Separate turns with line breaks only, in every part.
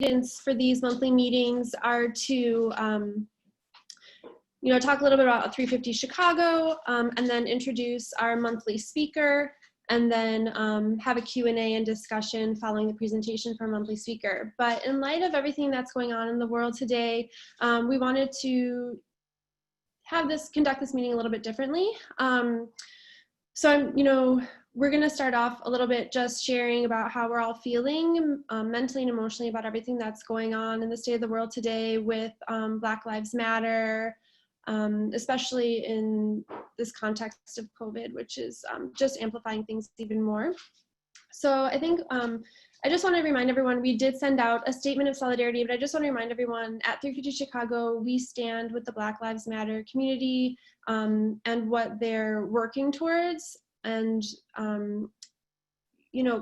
cadence for these monthly meetings are to talk a little bit about 350 Chicago, and then introduce our monthly speaker, and then have a Q&A and discussion following the presentation for our monthly speaker. But in light of everything that's going on in the world today, we wanted to conduct this meeting a little bit differently. We're going to start off a little bit just sharing about how we're all feeling mentally and emotionally about everything that's going on in the state of the world today with Black Lives Matter, especially in this context of COVID, which is just amplifying things even more. So I think I just want to remind everyone, we did send out a statement of solidarity, but I just want to remind everyone at 350 Chicago, we stand with the Black Lives Matter community and what they're working towards. And,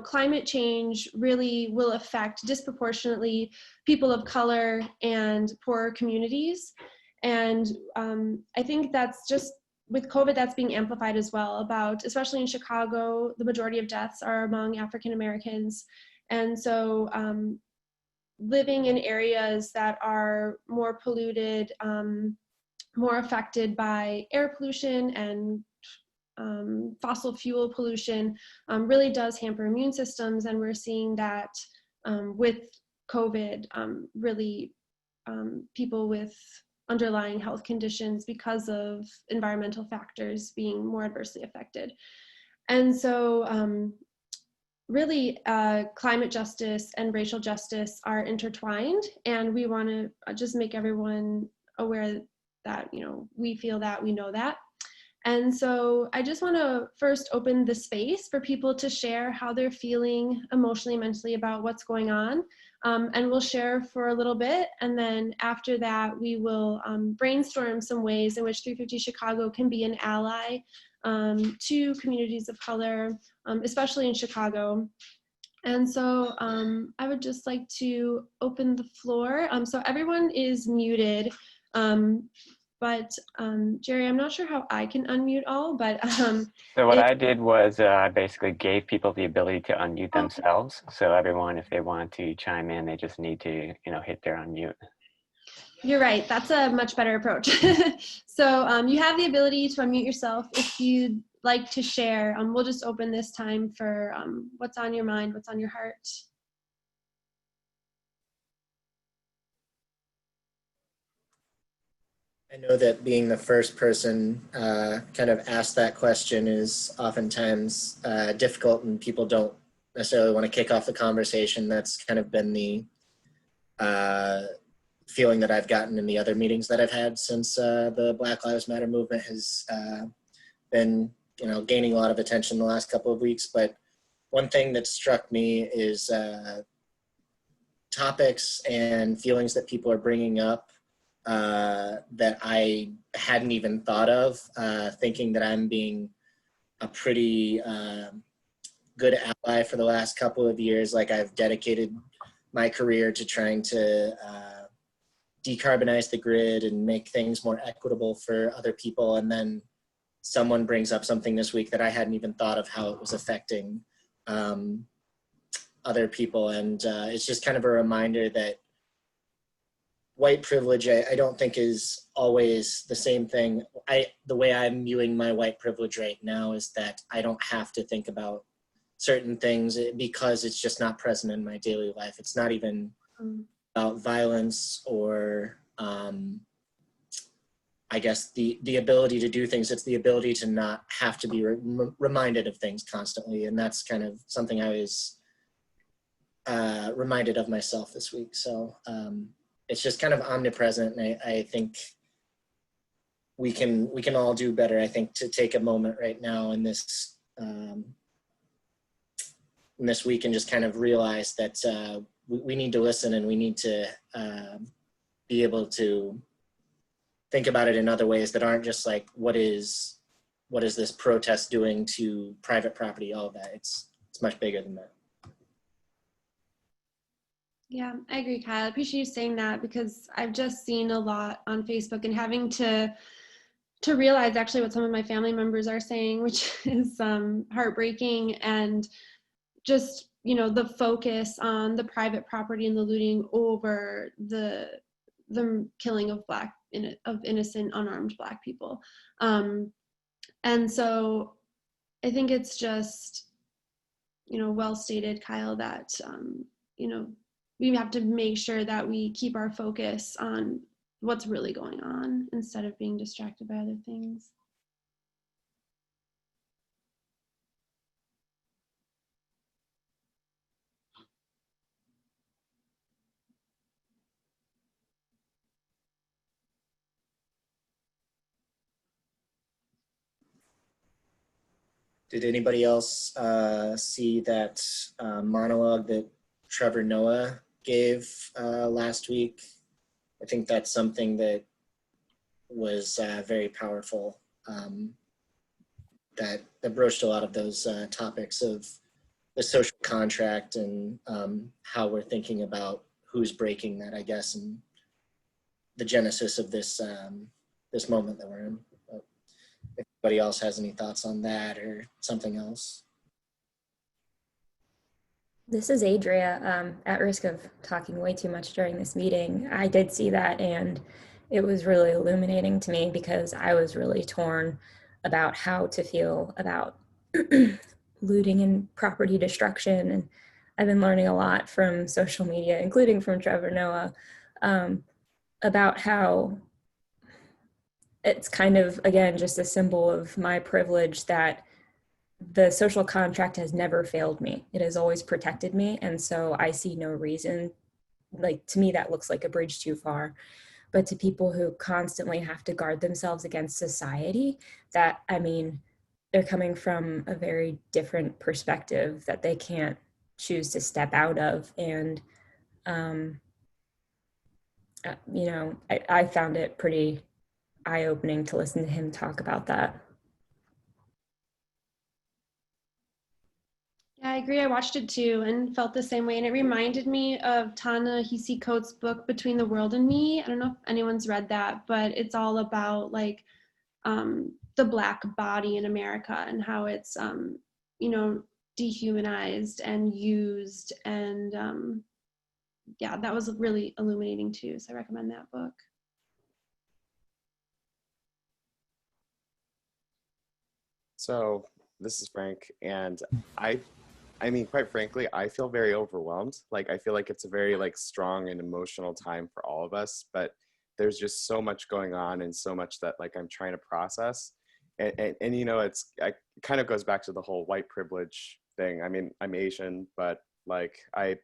climate change really will affect disproportionately people of color and poorer communities. And I think that's just, with COVID, that's being amplified as well, especially in Chicago, the majority of deaths are among African Americans. And so living in areas that are more polluted, more affected by air pollution and fossil fuel pollution really does hamper immune systems. And we're seeing that with COVID, really people with underlying health conditions because of environmental factors being more adversely affected. And so really climate justice and racial justice are intertwined, and we want to just make everyone aware that, we feel that, we know that. And so I just want to first open the space for people to share how they're feeling emotionally, mentally about what's going on. And we'll share for a little bit. And then after that, we will brainstorm some ways in which 350 Chicago can be an ally to communities of color, especially in Chicago. And so I would just like to open the floor. So everyone is muted. But Jerry, I'm not sure how I can unmute all, but
so what I did was I basically gave people the ability to unmute themselves. So everyone, if they want to chime in, they just need to, hit their unmute.
You're right. That's a much better approach. So you have the ability to unmute yourself if you'd like to share. We'll just open this time for what's on your mind, what's on your heart.
I know that being the first person kind of asked that question is oftentimes difficult, and people don't necessarily want to kick off the conversation. That's kind of been the feeling that I've gotten in the other meetings that I've had since the Black Lives Matter movement has been, gaining a lot of attention the last couple of weeks. But one thing that struck me is topics and feelings that people are bringing up that I hadn't even thought of, thinking that I'm being a pretty good ally for the last couple of years. Like, I've dedicated my career to trying to decarbonize the grid and make things more equitable for other people. And then someone brings up something this week that I hadn't even thought of how it was affecting other people. And it's just kind of a reminder that white privilege, I don't think is always the same thing. The way I'm viewing my white privilege right now is that I don't have to think about certain things because it's just not present in my daily life. It's not even about violence or I guess the ability to do things. It's the ability to not have to be reminded of things constantly. And that's kind of something I was reminded of myself this week. So it's just kind of omnipresent, and I think we can all do better. I think to take a moment right now in this week and just kind of realize that we need to listen, and we need to be able to think about it in other ways that aren't just like, what is this protest doing to private property? All of that. It's much bigger than that.
Yeah, I agree, Kyle. I appreciate you saying that, because I've just seen a lot on Facebook and having to realize actually what some of my family members are saying, which is heartbreaking, and just, the focus on the private property and the looting over the killing of innocent unarmed Black people. And so I think it's just, well stated, Kyle, that, we have to make sure that we keep our focus on what's really going on instead of being distracted by other things.
Did anybody else see that monologue that Trevor Noah gave last week? I think that's something that was very powerful, that broached a lot of those topics of the social contract and how we're thinking about who's breaking that, I guess, and the genesis of this this moment that we're in. If anybody else has any thoughts on that or something else.
This is Adria, at risk of talking way too much during this meeting. I did see that, and it was really illuminating to me because I was really torn about how to feel about looting and property destruction. And I've been learning a lot from social media, including from Trevor Noah, about how it's kind of, again, just a symbol of my privilege that the social contract has never failed me. It has always protected me. And so I see no reason, like, to me, that looks like a bridge too far. But to people who constantly have to guard themselves against society, that, I mean, they're coming from a very different perspective that they can't choose to step out of. And, I found it pretty eye-opening to listen to him talk about that.
Yeah, I agree. I watched it too and felt the same way. And it reminded me of Ta-Nehisi Coates' book, Between the World and Me. I don't know if anyone's read that, but it's all about like the Black body in America and how it's, dehumanized and used. And yeah, that was really illuminating too. So I recommend that book.
So this is Frank, and I mean, quite frankly, I feel very overwhelmed. Like, I feel like it's a very strong and emotional time for all of us, but there's just so much going on and so much that I'm trying to process. And it kind of goes back to the whole white privilege thing. I mean, I'm Asian, but I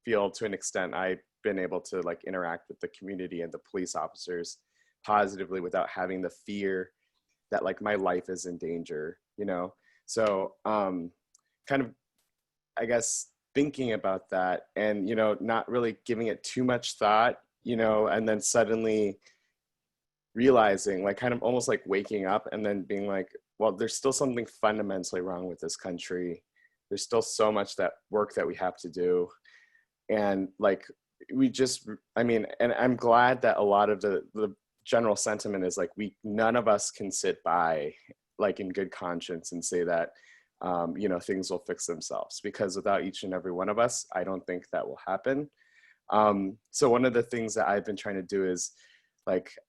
feel to an extent I've been able to interact with the community and the police officers positively without having the fear that my life is in danger, So kind of, I guess, thinking about that and, not really giving it too much thought, and then suddenly realizing, kind of almost waking up and then being well, there's still something fundamentally wrong with this country. There's still so much work that we have to do. And and I'm glad that a lot of the general sentiment is none of us can sit by in good conscience and say that things will fix themselves, because without each and every one of us, I don't think that will happen. So one of the things that I've been trying to do is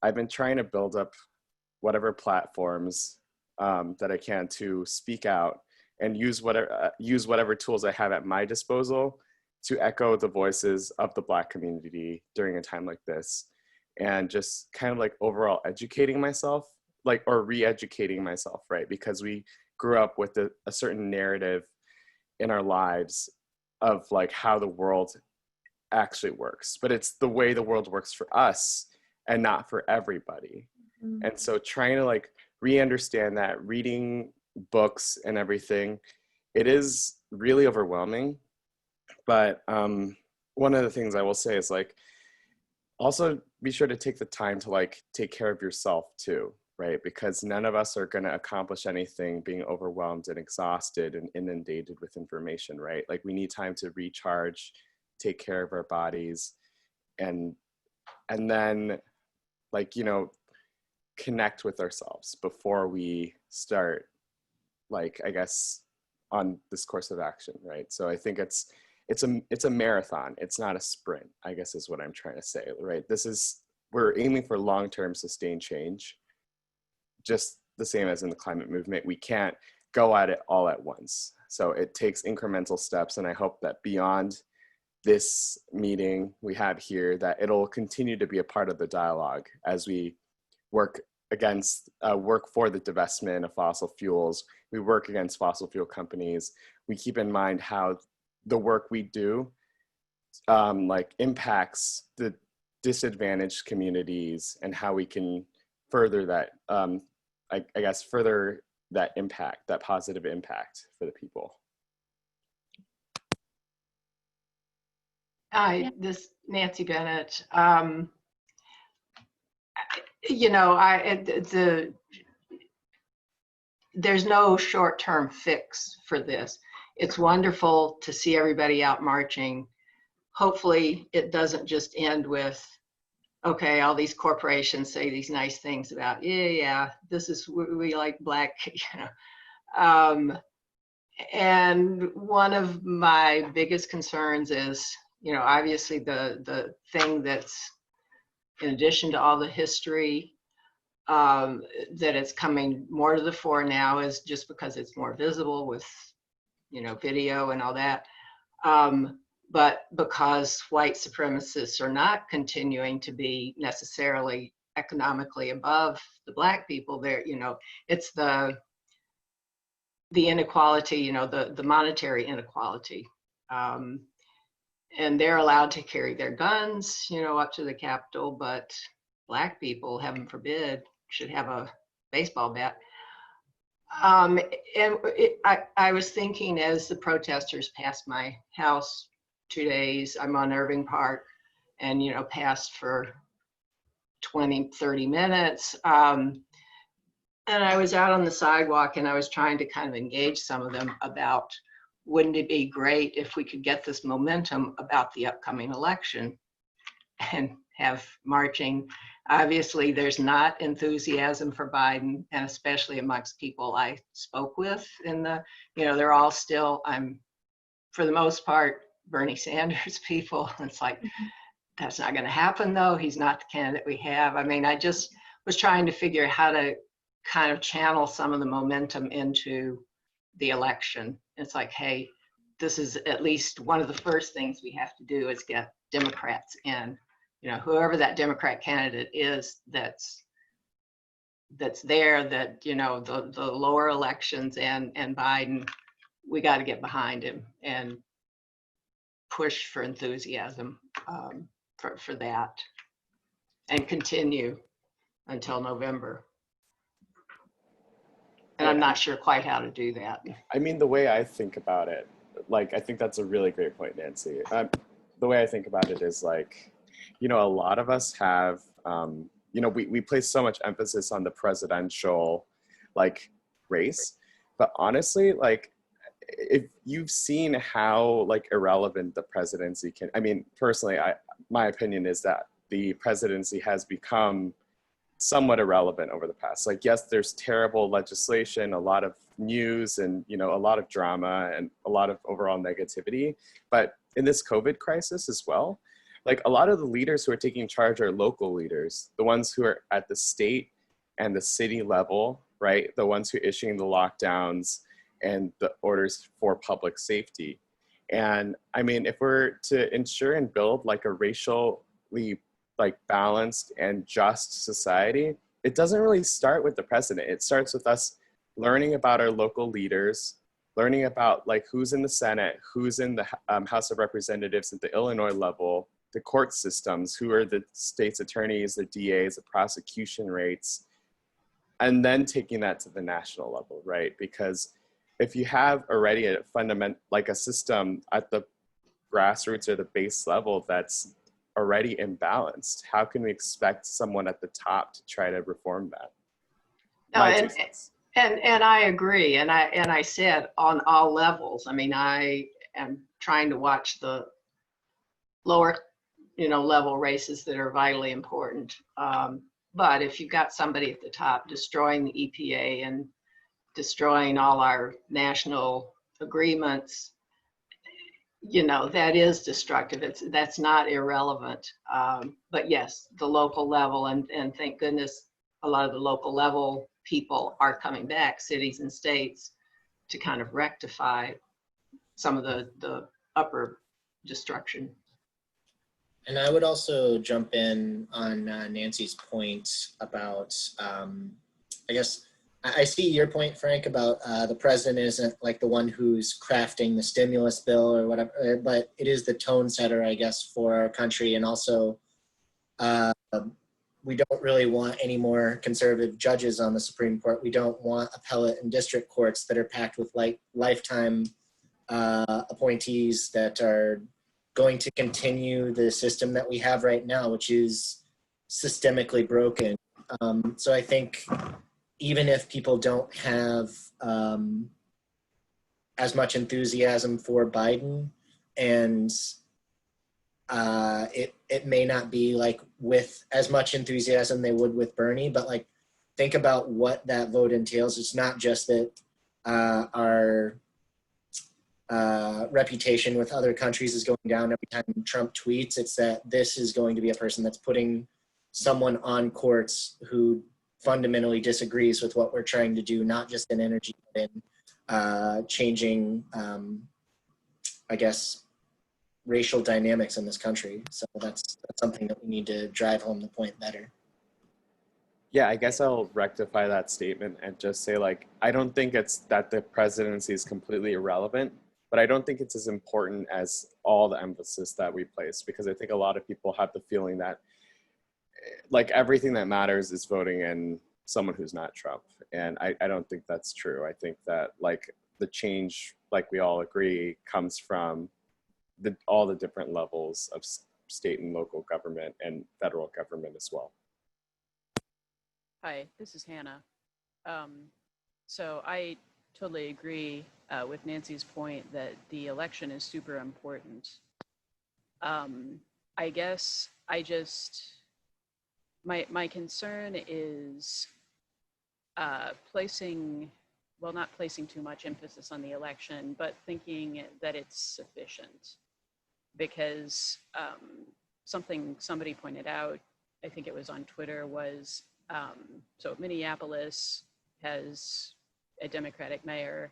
I've been trying to build up whatever platforms that I can to speak out and use whatever tools I have at my disposal to echo the voices of the Black community during a time like this, and just kind of overall educating myself, or re-educating myself, right? Because we grew up with a certain narrative in our lives of how the world actually works, but it's the way the world works for us and not for everybody. Mm-hmm. And so trying to re-understand that, reading books and everything, it is really overwhelming. But one of the things I will say is also be sure to take the time to take care of yourself too, right? Because none of us are going to accomplish anything being overwhelmed and exhausted and inundated with information, right? We need time to recharge, take care of our bodies, and then connect with ourselves before we start I guess on this course of action, right? So I think it's a marathon. It's not a sprint, I guess is what I'm trying to say, right? We're aiming for long-term sustained change, just the same as in the climate movement. We can't go at it all at once. So it takes incremental steps. And I hope that beyond this meeting we have here, that it'll continue to be a part of the dialogue as we work for the divestment of fossil fuels. We work against fossil fuel companies. We keep in mind how the work we do impacts the disadvantaged communities, and how we can further that, further that impact, that positive impact for the people.
Hi, this is Nancy Bennett. There's no short-term fix for this. It's wonderful to see everybody out marching. Hopefully it doesn't just end with, okay, all these corporations say these nice things about, yeah, this is, we like black, and one of my biggest concerns is, obviously the thing that's, in addition to all the history, that it's coming more to the fore now is just because it's more visible with, video and all that. But because white supremacists are not continuing to be necessarily economically above the black people, there, it's the inequality, the monetary inequality. And they're allowed to carry their guns, up to the Capitol, but black people, heaven forbid, should have a baseball bat. And I was thinking, as the protesters passed my house 2 days, I'm on Irving Park, and, passed for 20, 30 minutes. And I was out on the sidewalk, and I was trying to kind of engage some of them about, wouldn't it be great if we could get this momentum about the upcoming election and have marching? Obviously, there's not enthusiasm for Biden, and especially amongst people I spoke with in the, they're all still, for the most part, Bernie Sanders people. It's like, that's not going to happen though. He's not the candidate we have. I mean, I just was trying to figure how to kind of channel some of the momentum into the election. It's like, hey, this is at least one of the first things we have to do is get Democrats in. Whoever that Democrat candidate is that's there, that, the lower elections and Biden, we got to get behind him and push for enthusiasm for that, and continue until November. And I'm not sure quite how to do that.
I mean, the way I think about it, I think that's a really great point, Nancy. The way I think about it is a lot of us have, we place so much emphasis on the presidential, race, but honestly, if you've seen how, irrelevant the presidency can, I mean, personally, my opinion is that the presidency has become somewhat irrelevant over the past. Yes, there's terrible legislation, a lot of news, and, a lot of drama and a lot of overall negativity, but in this COVID crisis as well, a lot of the leaders who are taking charge are local leaders, the ones who are at the state and the city level, right? The ones who are issuing the lockdowns and the orders for public safety. And I mean, if we're to ensure and build a racially balanced and just society, it doesn't really start with the president. It starts with us learning about our local leaders, learning about who's in the Senate, who's in the House of Representatives at the Illinois level, the court systems, who are the state's attorneys, the DAs, the prosecution rates, and then taking that to the national level, right? Because if you have already a a system at the grassroots or the base level that's already imbalanced, how can we expect someone at the top to try to reform that?
No, and I agree, and I said on all levels. I mean, I am trying to watch the lower level races that are vitally important. But if you've got somebody at the top destroying the EPA and destroying all our national agreements, you know, that is destructive. That's not irrelevant. But yes, the local level, and thank goodness a lot of the local level people are coming back, cities and states, to kind of rectify some of the upper destruction.
And I would also jump in on Nancy's point about, I guess, I see your point, Frank, about the president isn't like the one who's crafting the stimulus bill or whatever, but it is the tone setter, I guess, for our country. And also, we don't really want any more conservative judges on the Supreme Court. We don't want appellate and district courts that are packed with lifetime appointees that are going to continue the system that we have right now, which is systemically broken. So I think even if people don't have as much enthusiasm for Biden, and it may not be like with as much enthusiasm they would with Bernie, but like think about what that vote entails. It's not just that our reputation with other countries is going down every time Trump tweets. It's that this is going to be a person that's putting someone on courts who fundamentally disagrees with what we're trying to do, not just in energy, but in changing, I guess, racial dynamics in this country. So that's something that we need to drive home the point better.
Yeah, I guess I'll rectify that statement and just say, like, I don't think it's that the presidency is completely irrelevant, but I don't think it's as important as all the emphasis that we place, because I think a lot of people have the feeling that like everything that matters is voting in someone who's not Trump. And I don't think that's true. I think that like the change, like we all agree, comes from all the different levels of state and local government and federal government as well.
Hi, this is Hannah. So I totally agree with Nancy's point that the election is super important. I guess my concern is not placing too much emphasis on the election, but thinking that it's sufficient. Because somebody pointed out, I think it was on Twitter, was so Minneapolis has a Democratic mayor.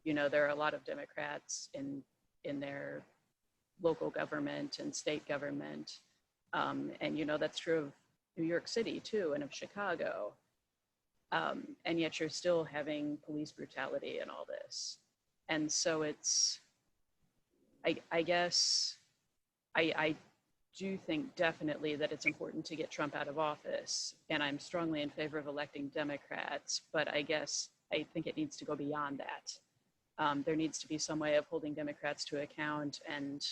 You know, there are a lot of Democrats in their local government and state government. And, you know, that's true of New York City too, and of Chicago. And yet you're still having police brutality and all this. And so it's, I guess, I do think definitely that it's important to get Trump out of office. And I'm strongly in favor of electing Democrats, but I guess I think it needs to go beyond that. There needs to be some way of holding Democrats to account, and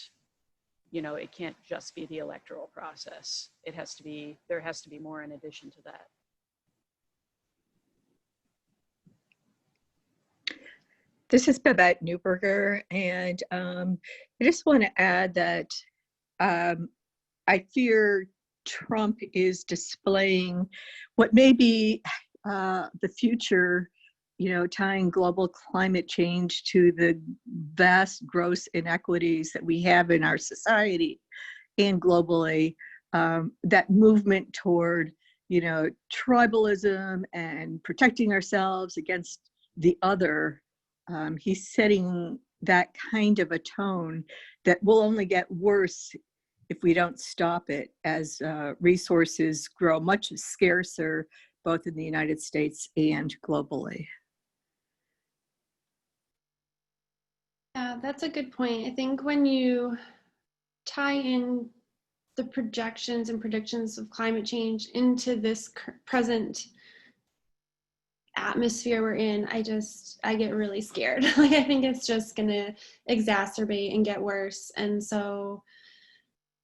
you know, it can't just be the electoral process. There has to be more in addition to that.
This is Babette Newberger, and I just want to add that I fear Trump is displaying what may be the future, you know, tying global climate change to the vast, gross inequities that we have in our society and globally. That movement toward, you know, tribalism and protecting ourselves against the other. He's setting that kind of a tone that will only get worse if we don't stop it, as resources grow much scarcer, both in the United States and globally.
Yeah, that's a good point. I think when you tie in the projections and predictions of climate change into this present atmosphere we're in, I get really scared. Like, I think it's just gonna exacerbate and get worse. And so,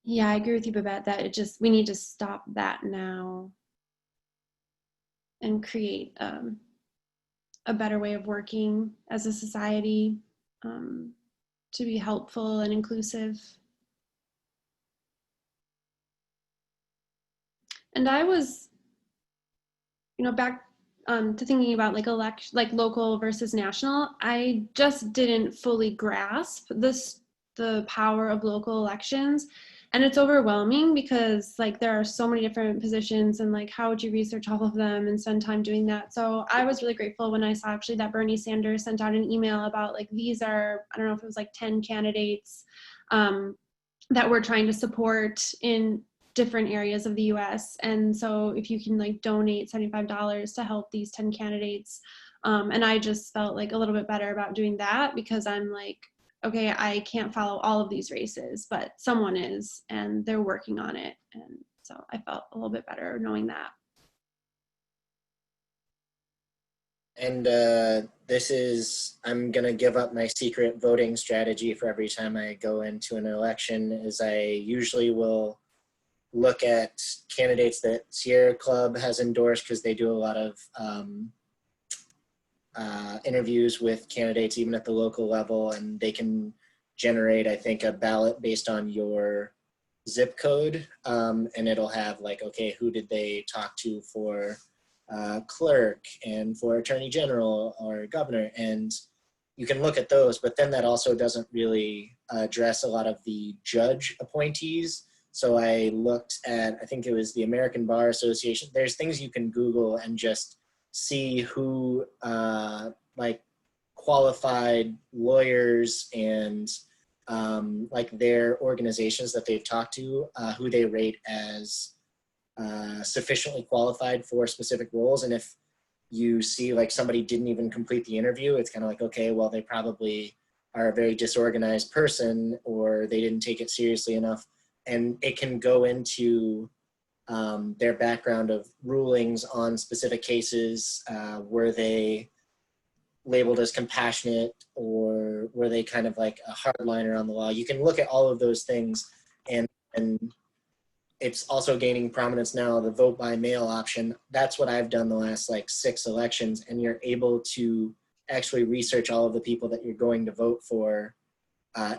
yeah, I agree with you, Babette, that we need to stop that now and create a better way of working as a society to be helpful and inclusive. And I was, you know, back to thinking about like local versus national, I just didn't fully grasp the power of local elections. And it's overwhelming because like there are so many different positions, and like how would you research all of them and spend time doing that? So I was really grateful when I saw actually that Bernie Sanders sent out an email about like these are, I don't know if it was like 10 candidates that we're trying to support in different areas of the US. And so if you can like donate $75 to help these 10 candidates. And I just felt like a little bit better about doing that because I'm like, okay, I can't follow all of these races, but someone is, and they're working on it. And so I felt a little bit better knowing that.
And I'm gonna give up my secret voting strategy for every time I go into an election, is I usually will look at candidates that Sierra Club has endorsed because they do a lot of interviews with candidates even at the local level, and they can generate, I think, a ballot based on your zip code, and it'll have like, okay, who did they talk to for clerk and for attorney general or governor, and you can look at those, but then that also doesn't really address a lot of the judge appointees. So I looked at, I think it was the American Bar Association. There's things you can Google and just see who like qualified lawyers and like their organizations that they've talked to, who they rate as sufficiently qualified for specific roles. And if you see like somebody didn't even complete the interview, it's kind of like, okay, well, they probably are a very disorganized person, or they didn't take it seriously enough. And it can go into their background of rulings on specific cases. Were they labeled as compassionate, or were they kind of like a hardliner on the law? You can look at all of those things, and it's also gaining prominence now, the vote by mail option. That's what I've done the last like 6 elections, and you're able to actually research all of the people that you're going to vote for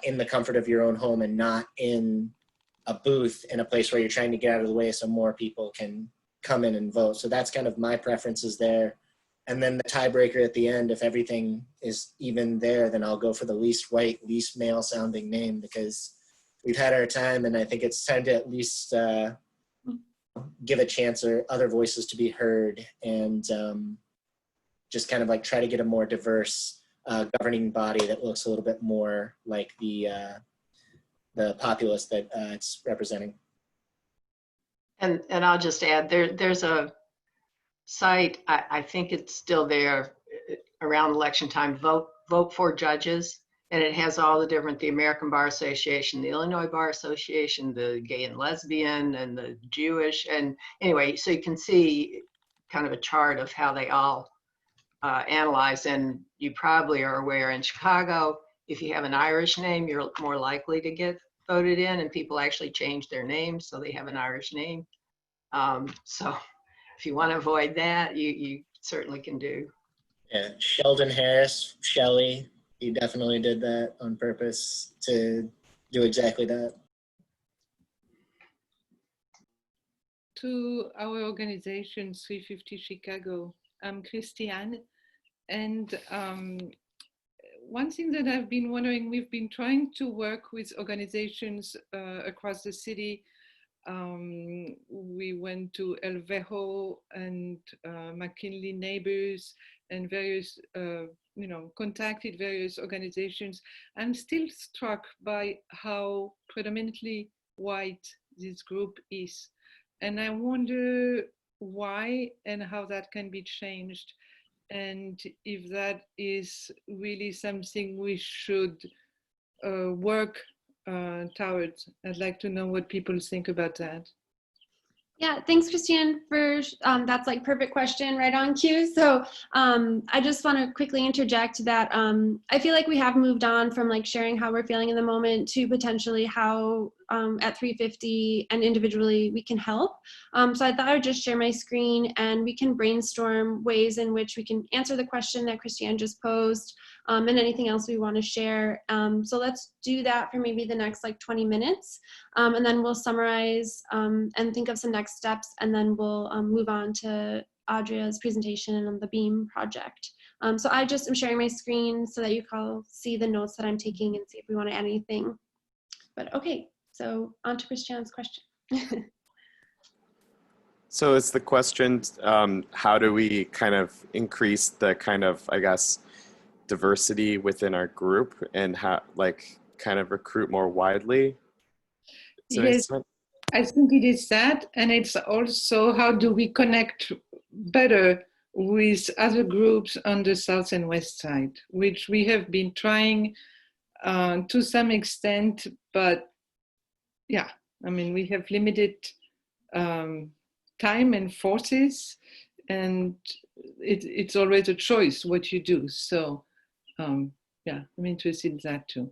in the comfort of your own home, and not in a booth in a place where you're trying to get out of the way so more people can come in and vote. So that's kind of my preferences there. And then the tiebreaker at the end, if everything is even there, then I'll go for the least white, least male sounding name, because we've had our time, and I think it's time to at least give a chance or other voices to be heard, and just kind of like try to get a more diverse governing body that looks a little bit more like the populace that it's representing.
And I'll just add, there's a site, I think it's still there around election time, vote for judges, and it has all the different, the American Bar Association, the Illinois Bar Association, the gay and lesbian, and the Jewish, and anyway, so you can see kind of a chart of how they all analyze. And you probably are aware in Chicago, if you have an Irish name, you're more likely to get voted in, and people actually change their names so they have an Irish name. So if you want to avoid that, you certainly can do.
Yeah, Sheldon Harris, Shelley, he definitely did that on purpose to do exactly that.
To our organization, 350 Chicago, I'm Christiane, and one thing that I've been wondering, we've been trying to work with organizations across the city. We went to El Vejo and McKinley Neighbors and various, contacted various organizations. I'm still struck by how predominantly white this group is. And I wonder why and how that can be changed, and if that is really something we should work towards. I'd like to know what people think about that.
Yeah, thanks, Christiane, for that's like perfect question, right on cue. So I just want to quickly interject that I feel like we have moved on from like sharing how we're feeling in the moment to potentially how at 350 and individually we can help. So I thought I would just share my screen, and we can brainstorm ways in which we can answer the question that Christiane just posed, and anything else we want to share. So let's do that for maybe the next like 20 minutes. And then we'll summarize and think of some next steps, and then we'll move on to Adria's presentation on the BEAM project. So I just am sharing my screen so that you can all see the notes that I'm taking and see if we want to add anything. But okay, so on to Christiane's question.
So it's the question, how do we kind of increase the kind of, I guess, diversity within our group and how, like, kind of recruit more widely? Does that make
Yes,
sense?
I think it is that, and it's also how do we connect better with other groups on the south and west side, which we have been trying to some extent, but yeah, I mean, we have limited time and forces, and it's always a choice what you do. So yeah, I'm interested in that too.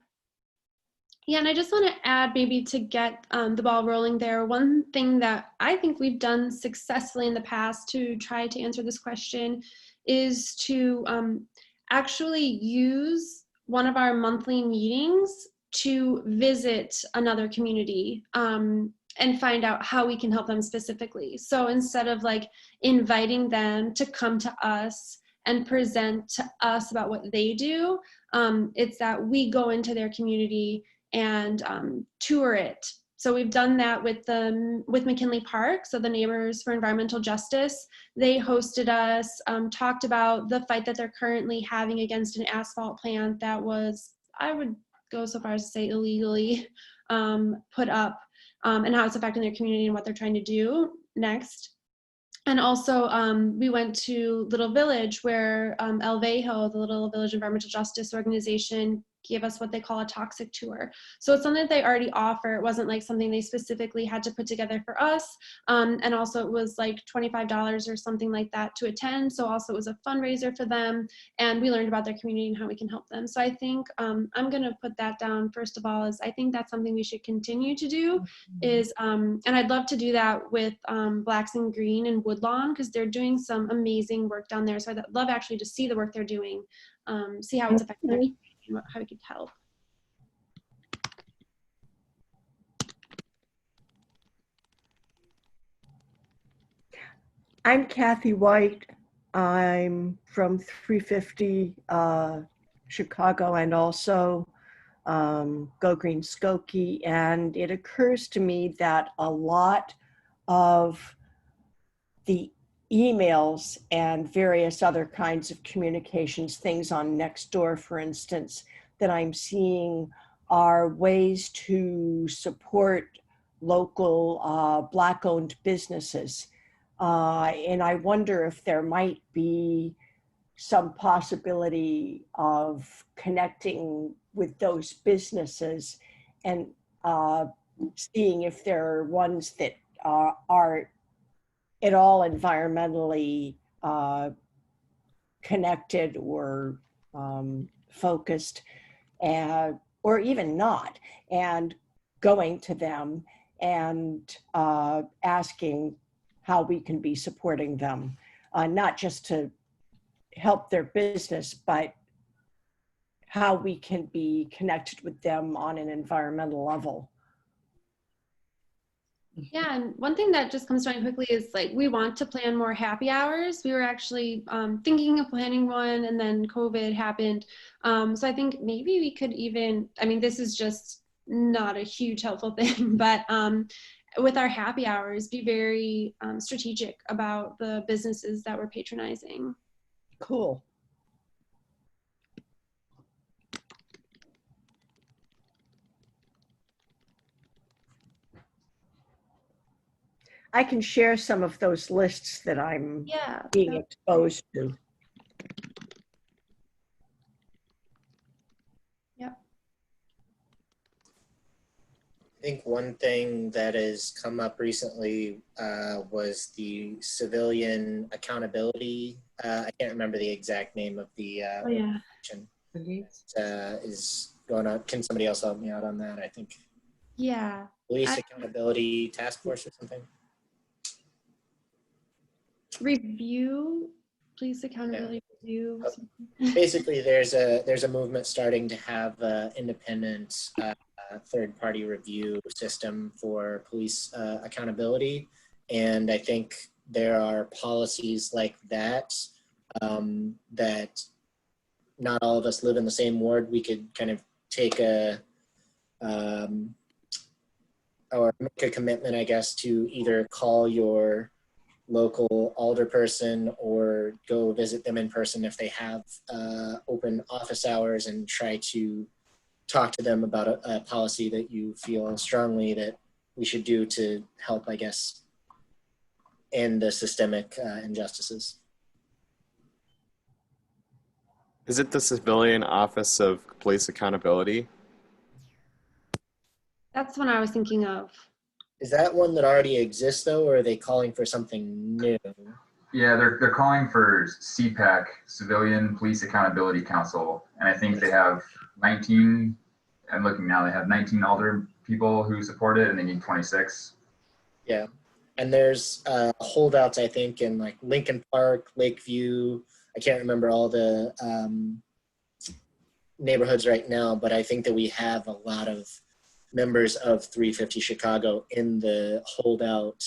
Yeah, and I just want to add, maybe to get the ball rolling there, one thing that I think we've done successfully in the past to try to answer this question is to actually use one of our monthly meetings to visit another community and find out how we can help them specifically. So instead of like inviting them to come to us and present to us about what they do, it's that we go into their community and tour it. So we've done that with McKinley Park, so the Neighbors for Environmental Justice. They hosted us, talked about the fight that they're currently having against an asphalt plant that was, I would go so far as to say, illegally put up, and how it's affecting their community and what they're trying to do next. And also, we went to Little Village, where El Vejo, the Little Village Environmental Justice Organization, gave us what they call a toxic tour. So it's something that they already offer. It wasn't like something they specifically had to put together for us. And also it was like $25 or something like that to attend. So also it was a fundraiser for them. And we learned about their community and how we can help them. So I think I'm gonna put that down first of all, is I think that's something we should continue to do is, and I'd love to do that with Blacks and Green and Woodlawn, because they're doing some amazing work down there. So I'd love actually to see the work they're doing, see how it's affecting their community, how we could help.
I'm Kathy White. I'm from 350 Chicago and also Go Green Skokie. And it occurs to me that a lot of the emails and various other kinds of communications, things on Nextdoor, for instance, that I'm seeing are ways to support local Black-owned businesses. And I wonder if there might be some possibility of connecting with those businesses and seeing if there are ones that are at all environmentally connected or focused, or even not, and going to them and asking how we can be supporting them, not just to help their business, but how we can be connected with them on an environmental level.
Yeah, and one thing that just comes to mind quickly is like, we want to plan more happy hours. We were actually thinking of planning one, and then COVID happened. So I think maybe we could even, I mean, this is just not a huge helpful thing, but with our happy hours, be very strategic about the businesses that we're patronizing.
Cool. I can share some of those lists that I'm being exposed to.
Yep.
I think one thing that has come up recently was the civilian accountability. I can't remember the exact name of the organization. Is going on. Can somebody else help me out on that? I think.
Yeah.
Police Accountability Task Force or something.
Review, police accountability review.
Basically, there's a movement starting to have independent third-party review system for police accountability, and I think there are policies like that, that not all of us live in the same ward, we could kind of take or make a commitment, I guess, to either call your local alderperson or go visit them in person if they have open office hours, and try to talk to them about a policy that you feel strongly that we should do to help, I guess, end the systemic injustices.
Is it the Civilian Office of Police Accountability?
That's what I was thinking of.
Is that one that already exists though, or are they calling for something new?
Yeah, they're calling for CPAC, Civilian Police Accountability Council, and I think they have 19. I'm looking now. They have 19 alder people who support it, and they need 26.
Yeah, and there's holdouts, I think, in like Lincoln Park, Lakeview. I can't remember all the neighborhoods right now, but I think that we have a lot of members of 350 Chicago in the holdout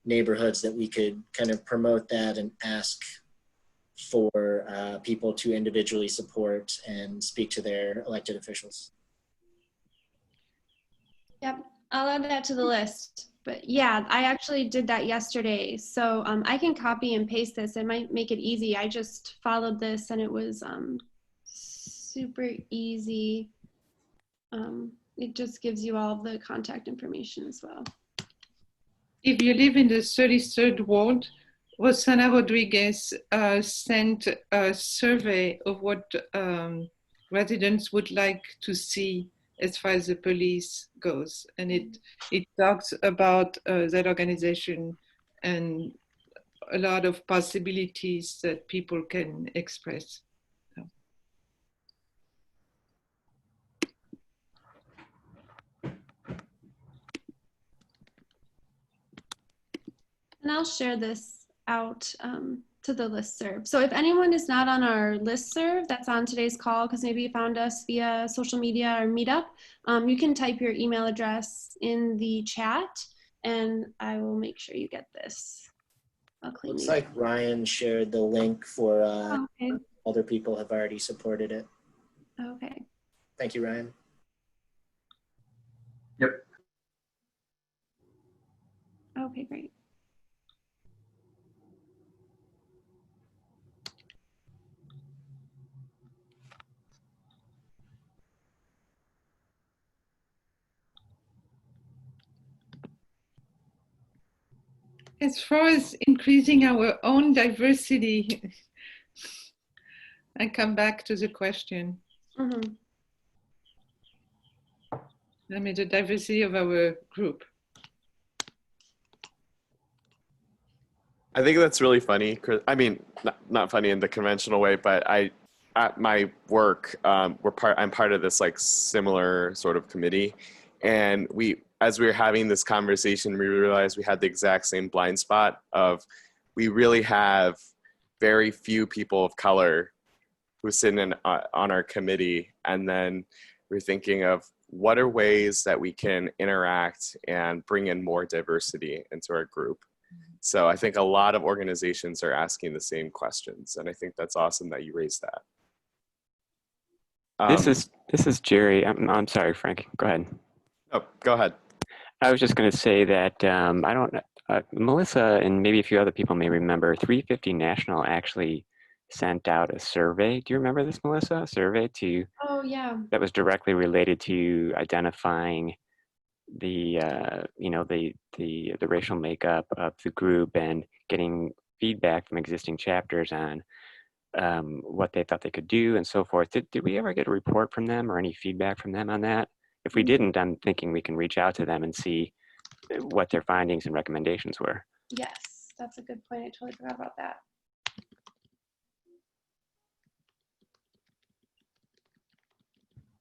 neighborhoods that we could kind of promote that and ask for people to individually support and speak to their elected officials.
Yep, I'll add that to the list. But yeah, I actually did that yesterday. So I can copy and paste this. It might make it easy. I just followed this and it was super easy. It just gives you all the contact information as well.
If you live in the 33rd ward, Rosana Rodriguez sent a survey of what residents would like to see as far as the police goes. And it talks about that organization and a lot of possibilities that people can express.
And I'll share this out to the listserv. So if anyone is not on our listserv that's on today's call, because maybe you found us via social media or Meetup, you can type your email address in the chat and I will make sure you get this. I'll clean
Looks
these
like
up.
Ryan shared the link for
Okay.
other people have already supported it.
Okay.
Thank you, Ryan.
Yep.
Okay, great.
As far as increasing our own diversity, I come back to the question.
Mm-hmm.
I mean, the diversity of our group.
I think that's really funny. I mean, not funny in the conventional way, but at my work, I'm part of this like similar sort of committee, and as we were having this conversation, we realized we had the exact same blind spot of we really have very few people of color who sit in on our committee, and then we're thinking of what are ways that we can interact and bring in more diversity into our group. So I think a lot of organizations are asking the same questions, and I think that's awesome that you raised that.
This is Jerry. I'm sorry, Frank. Go ahead.
Oh, go ahead.
I was just going to say that I don't. Melissa and maybe a few other people may remember 350 National actually sent out a survey. Do you remember this, Melissa? A survey
Oh yeah.
that was directly related to identifying the the racial makeup of the group and getting feedback from existing chapters on what they thought they could do and so forth. Did we ever get a report from them or any feedback from them on that? If we didn't, I'm thinking we can reach out to them and see what their findings and recommendations were.
Yes, that's a good point. I totally forgot about that.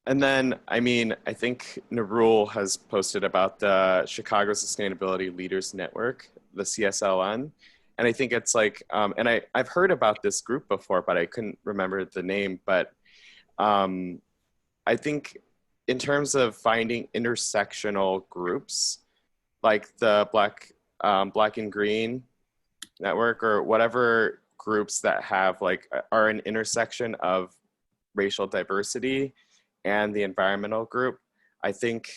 And then, I mean, I think Narul has posted about the Chicago Sustainability Leaders Network, the CSLN. And I think it's like, and I've heard about this group before, but I couldn't remember the name. But I think in terms of finding intersectional groups, like the Black and Green network or whatever groups that have like are an intersection of racial diversity and the environmental group. I think,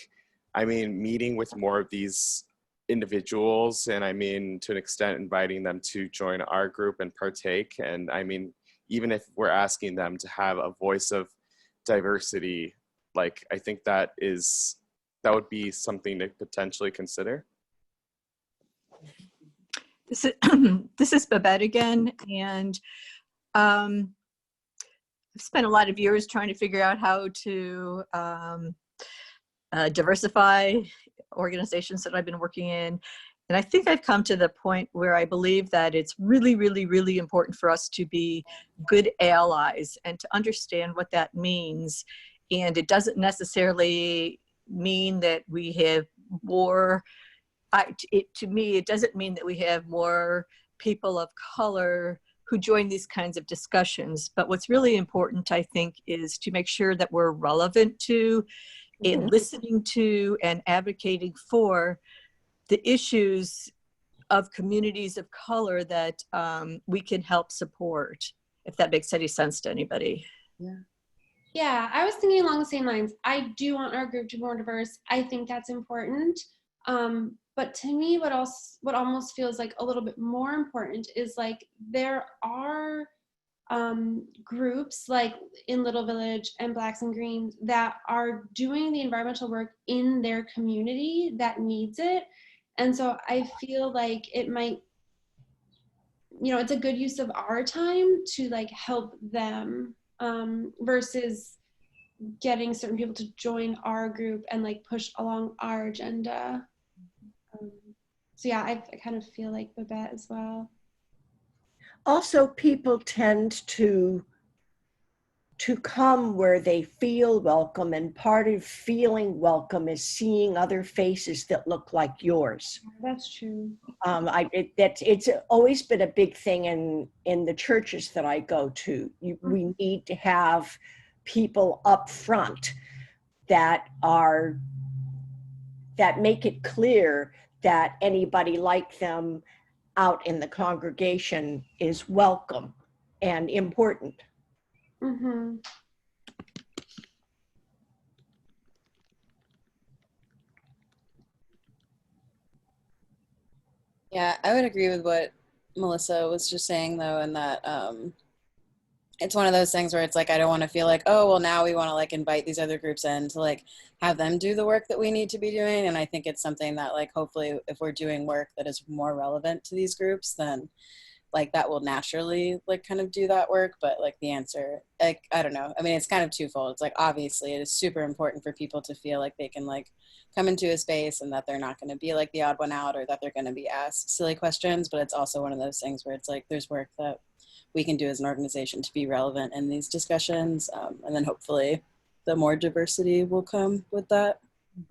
I mean, meeting with more of these individuals, and I mean, to an extent, inviting them to join our group and partake. And I mean, even if we're asking them to have a voice of diversity, like, I think that would be something to potentially consider.
This is Babette again, and I've spent a lot of years trying to figure out how to diversify organizations that I've been working in. And I think I've come to the point where I believe that it's really, really, really important for us to be good allies and to understand what that means. And it doesn't necessarily mean that we have more, to me, it doesn't mean that we have more people of color who join these kinds of discussions. But what's really important, I think, is to make sure that we're relevant to and listening to and advocating for the issues of communities of color that we can help support, if that makes any sense to anybody.
Yeah, I was thinking along the same lines. I do want our group to be more diverse. I think that's important. But to me, what almost feels like a little bit more important is like there are groups like in Little Village and Blacks and Greens that are doing the environmental work in their community that needs it. And so I feel like it might, it's a good use of our time to like help them versus getting certain people to join our group and like push along our agenda. So yeah, I kind of feel like Babette as well.
Also, people tend to come where they feel welcome, and part of feeling welcome is seeing other faces that look like yours.
That's true.
It's always been a big thing in the churches that I go to. We need to have people up front that make it clear that anybody like them out in the congregation is welcome and important.
Mm-hmm.
Yeah, I would agree with what Melissa was just saying, though, and that it's one of those things where it's like, I don't want to feel like, oh, well, now we want to like invite these other groups in to like have them do the work that we need to be doing. And I think it's something that like, hopefully if we're doing work that is more relevant to these groups, then like that will naturally like kind of do that work. But like the answer, like, I don't know. I mean, it's kind of twofold. It's like, obviously it is super important for people to feel like they can like come into a space and that they're not going to be like the odd one out or that they're going to be asked silly questions. But it's also one of those things where it's like, there's work that we can do as an organization to be relevant in these discussions. And then hopefully the more diversity will come with that.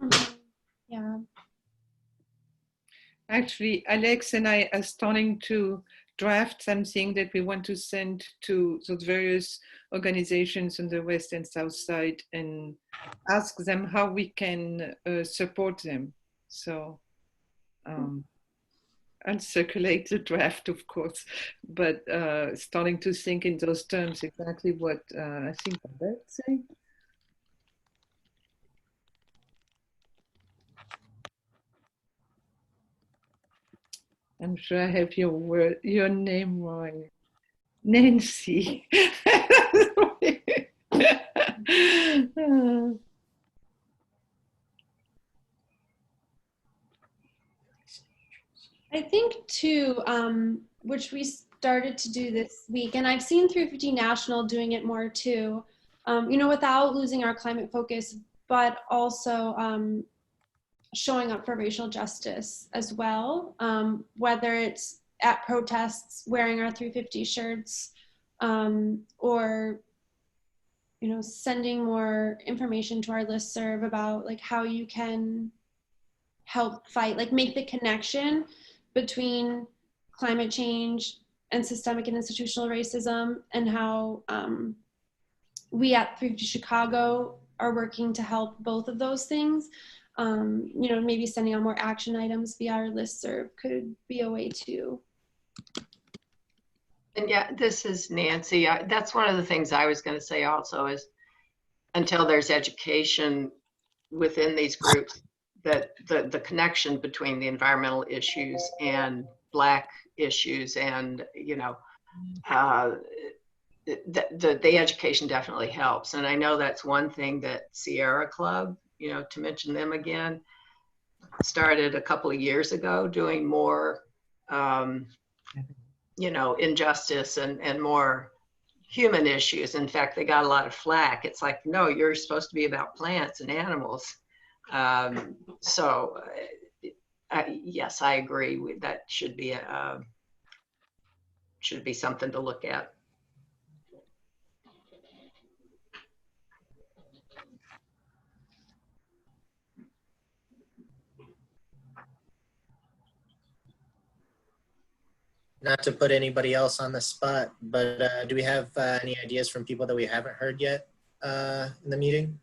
Mm-hmm. Yeah.
Actually, Alex and I are starting to draft something that we want to send to those various organizations on the West and South Side and ask them how we can support them. So I'll circulate the draft, of course, but starting to think in those terms, exactly what I think Babette said. I'm sure I have your name wrong. Nancy.
I think too, which we started to do this week, and I've seen 350 National doing it more too, without losing our climate focus, but also showing up for racial justice as well, whether it's at protests, wearing our 350 shirts, or sending more information to our listserv about like how you can help fight, like make the connection between climate change and systemic and institutional racism, and how we at 350 Chicago are working to help both of those things. Maybe sending out more action items via our listserv could be a way to
And yeah, this is Nancy. That's one of the things I was going to say also is until there's education within these groups, that the connection between the environmental issues and Black issues and, you know, the education definitely helps. And I know that's one thing that Sierra Club, you know, to mention them again, started a couple of years ago doing more, you know, injustice and more human issues. In fact, they got a lot of flack. It's like, no, you're supposed to be about plants and animals. So yes, I agree. That should be something to look at.
Not to put anybody else on the spot, but do we have any ideas from people that we haven't heard yet in the meeting?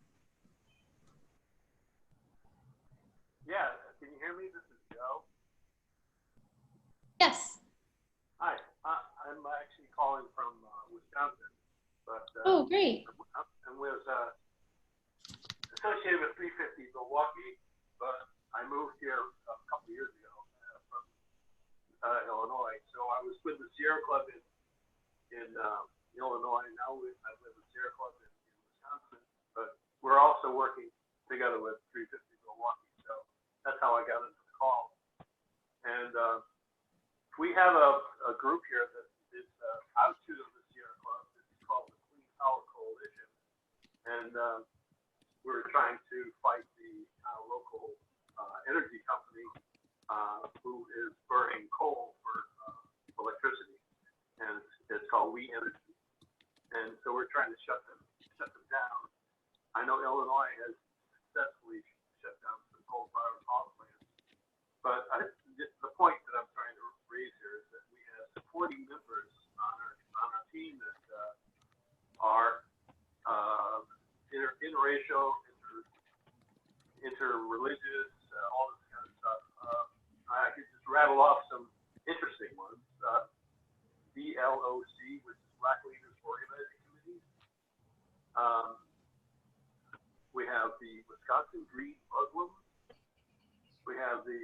Yeah, can you hear me? This is Joe.
Yes.
Hi, I'm actually calling from Wisconsin, but
Oh, great.
I was associated with 350 Milwaukee, but I moved here a couple years ago from Illinois. So I was with the Sierra Club in Illinois. Now I live with the Sierra Club in Wisconsin, but we're also working together with 350 Milwaukee. So that's how I got into the call. And we have a group here that is outside of the Sierra Club. It's called the Clean Power Coalition. And we're trying to fight the local energy company who is burning coal for electricity. And it's called We Energy. And so we're trying to shut them down. I know Illinois has successfully shut down some coal-fired power plants. But the point that I'm trying to raise here is that we have supporting members on our team that are interracial, interreligious, all this kind of stuff. I could just rattle off some interesting ones. BLOC, which is Black Leaders Organizing Committee. We have the Wisconsin Green Muslims. We have the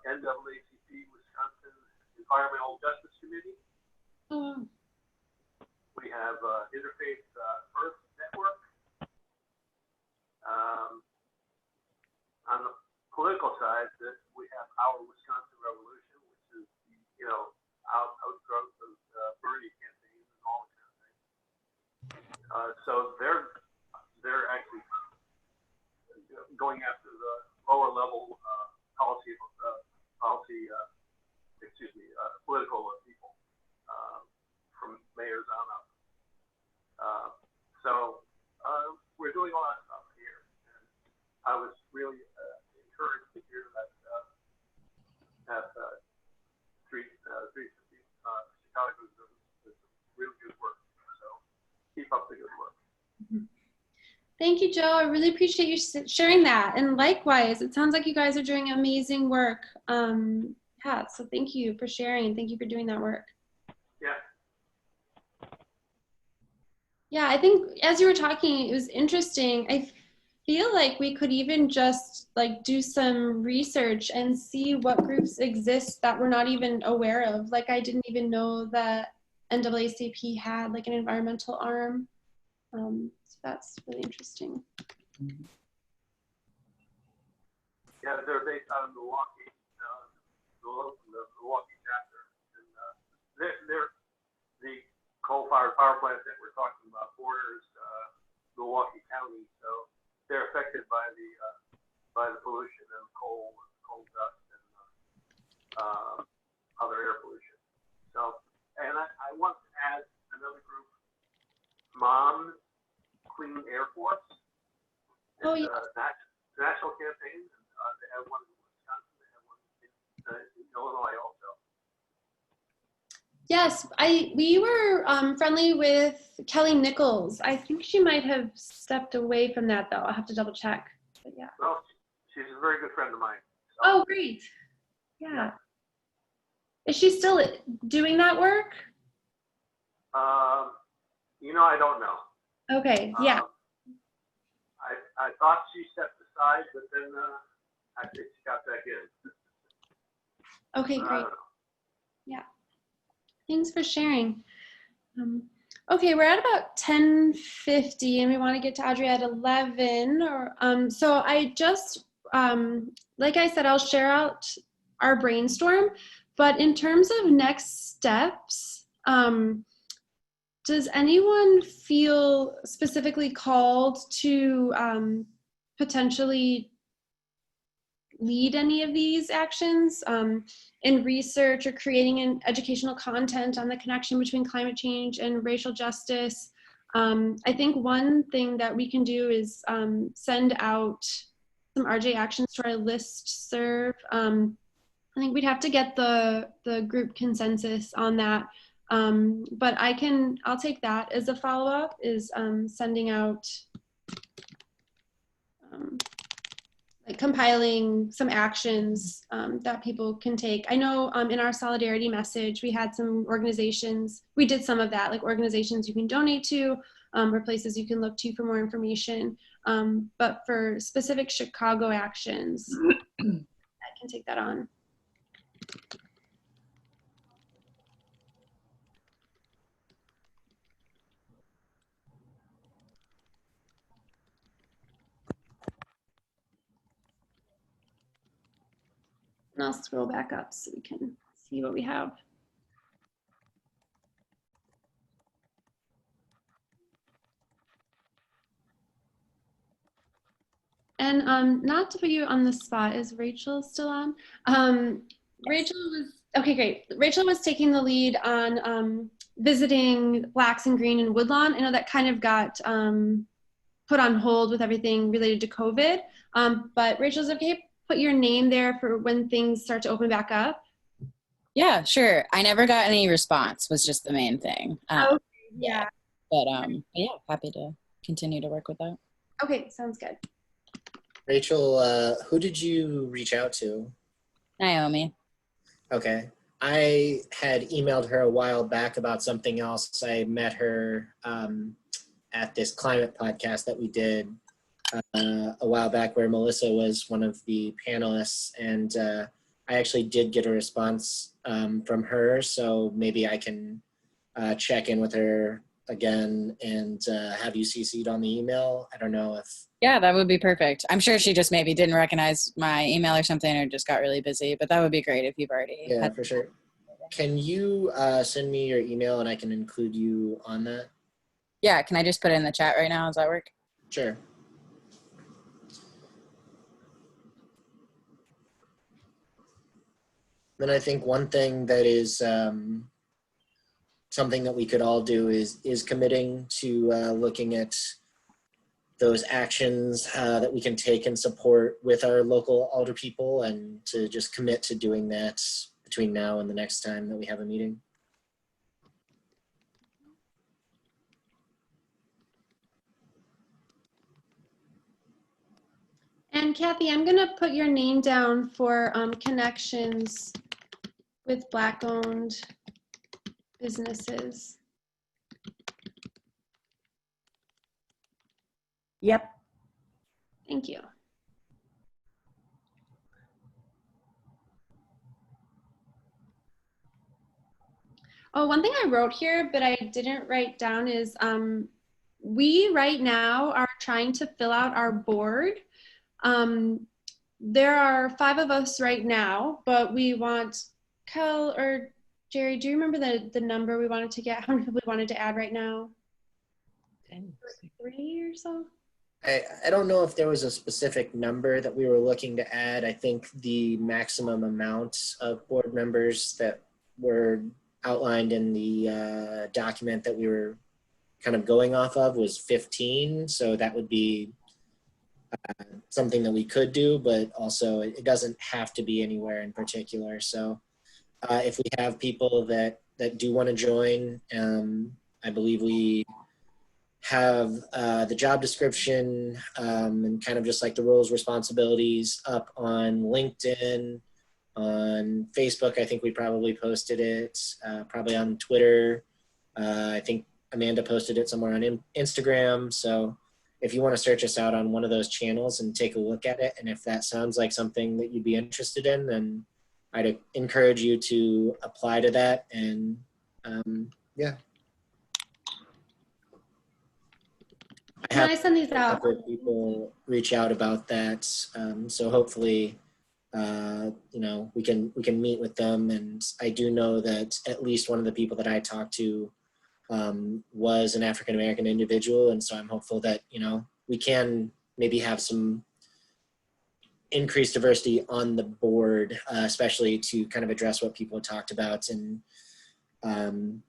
NAACP Wisconsin Environmental Justice Committee. We have Interfaith Earth Network. On the political side, we have Our Wisconsin Revolution, which is the outgrowth of Bernie campaigns and all that kind of thing. So they're actually going after the lower level political people from mayors on up. So we're doing a lot of stuff here. And I was really encouraged to hear that 350 Chicago is really good work. So keep up the good work.
Thank you, Joe. I really appreciate you sharing that. And likewise, it sounds like you guys are doing amazing work. Yeah, so thank you for sharing and thank you for doing that work.
Yeah.
Yeah, I think as you were talking, it was interesting. I feel like we could even just like do some research and see what groups exist that we're not even aware of. Like I didn't even know that NAACP had like an environmental arm. So that's really interesting.
Yeah, they're based out of Milwaukee, the Milwaukee chapter. And they're the coal-fired power plant that we're talking about borders Milwaukee County, so they're affected by the pollution and coal dust and other air pollution. So, and I want to add another group, Mom Clean Air Force.
Oh, yeah.
National campaign. They have one in Wisconsin. They have one in Illinois also.
Yes, we were friendly with Kelly Nichols. I think she might have stepped away from that though. I'll have to double check. But yeah.
Well, she's a very good friend of mine. So.
Oh, great. Yeah. Is she still doing that work?
I don't know.
Okay, yeah.
I thought she stepped aside, but then I think she got back in.
Okay,
I
great.
don't know.
Yeah. Thanks for sharing. Okay, we're at about 10:50 and we want to get to Audrey at 11. So I just, like I said, I'll share out our brainstorm, but in terms of next steps, does anyone feel specifically called to potentially lead any of these actions in research or creating an educational content on the connection between climate change and racial justice? I think one thing that we can do is send out some RJ actions to our listserv. I think we'd have to get the group consensus on that. But I'll take that as a follow-up, is sending out, like compiling some actions that people can take. I know in our solidarity message, we had some organizations, we did some of that, like organizations you can donate to, or places you can look to for more information. But for specific Chicago actions, I can take that on. And I'll scroll back up so we can see what we have. And not to put you on the spot, is Rachel still on? Rachel was, okay, great. Rachel was taking the lead on visiting Blacks and Green and Woodlawn. I know that kind of got put on hold with everything related to COVID, but Rachel's okay, put your name there for when things start to open back up?
Yeah, sure. I never got any response, was just the main thing.
Okay, yeah.
But yeah, happy to continue to work with that.
Okay, sounds good.
Rachel, who did you reach out to?
Naomi.
Okay. I had emailed her a while back about something else. I met her at this climate podcast that we did a while back where Melissa was one of the panelists, and I actually did get a response from her, so maybe I can check in with her again and have you CC'd on the email. I don't know if...
Yeah, that would be perfect. I'm sure she just maybe didn't recognize my email or something, or just got really busy, but that would be great if you've already...
Yeah, for sure. Can you send me your email and I can include you on that?
Yeah, can I just put it in the chat right now? Does that work?
Sure. Then I think one thing that is something that we could all do is committing to looking at those actions that we can take and support with our local alder people, and to just commit to doing that between now and the next time that we have a meeting.
And Kathy, I'm gonna put your name down for connections with Black-owned businesses.
Yep.
Thank you. Oh, one thing I wrote here, but I didn't write down is we right now are trying to fill out our board. There are 5 of us right now, but we want, Kel or Jerry, do you remember the number we wanted to get? How many people we wanted to add right now? 3 or so?
I don't know if there was a specific number that we were looking to add. I think the maximum amount of board members that were outlined in the document that we were kind of going off of was 15. So that would be something that we could do, but also it doesn't have to be anywhere in particular. So if we have people that do want to join, I believe we have the job description and kind of just like the roles, responsibilities up on LinkedIn, on Facebook. I think we probably posted it, probably on Twitter. I think Amanda posted it somewhere on Instagram. So if you want to search us out on one of those channels and take a look at it, and if that sounds like something that you'd be interested in, then I'd encourage you to apply to that. And yeah.
I send these
A
out.
couple of people reach out about that. So hopefully, you know, we can meet with them. And I do know that at least one of the people that I talked to was an African-American individual. And so I'm hopeful that, you know, we can maybe have some increased diversity on the board, especially to kind of address what people talked about, and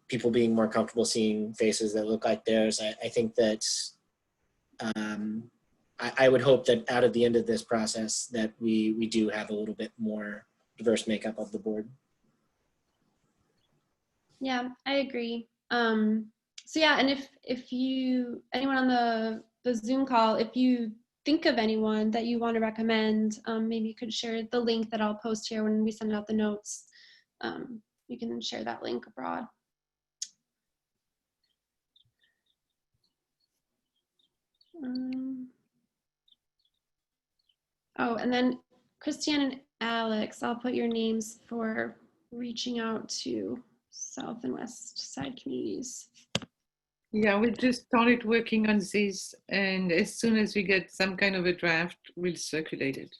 people being more comfortable seeing faces that look like theirs. I think that I would hope that out of the end of this process that we do have a little bit more diverse makeup of the board.
Yeah, I agree. So yeah, and if you, anyone on the Zoom call, if you think of anyone that you want to recommend, maybe you could share the link that I'll post here when we send out the notes. You can share that link abroad. Oh, and then Christiane and Alex, I'll put your names for reaching out to South and West Side communities.
Yeah, we just started working on this, and as soon as we get some kind of a draft, we'll circulate it.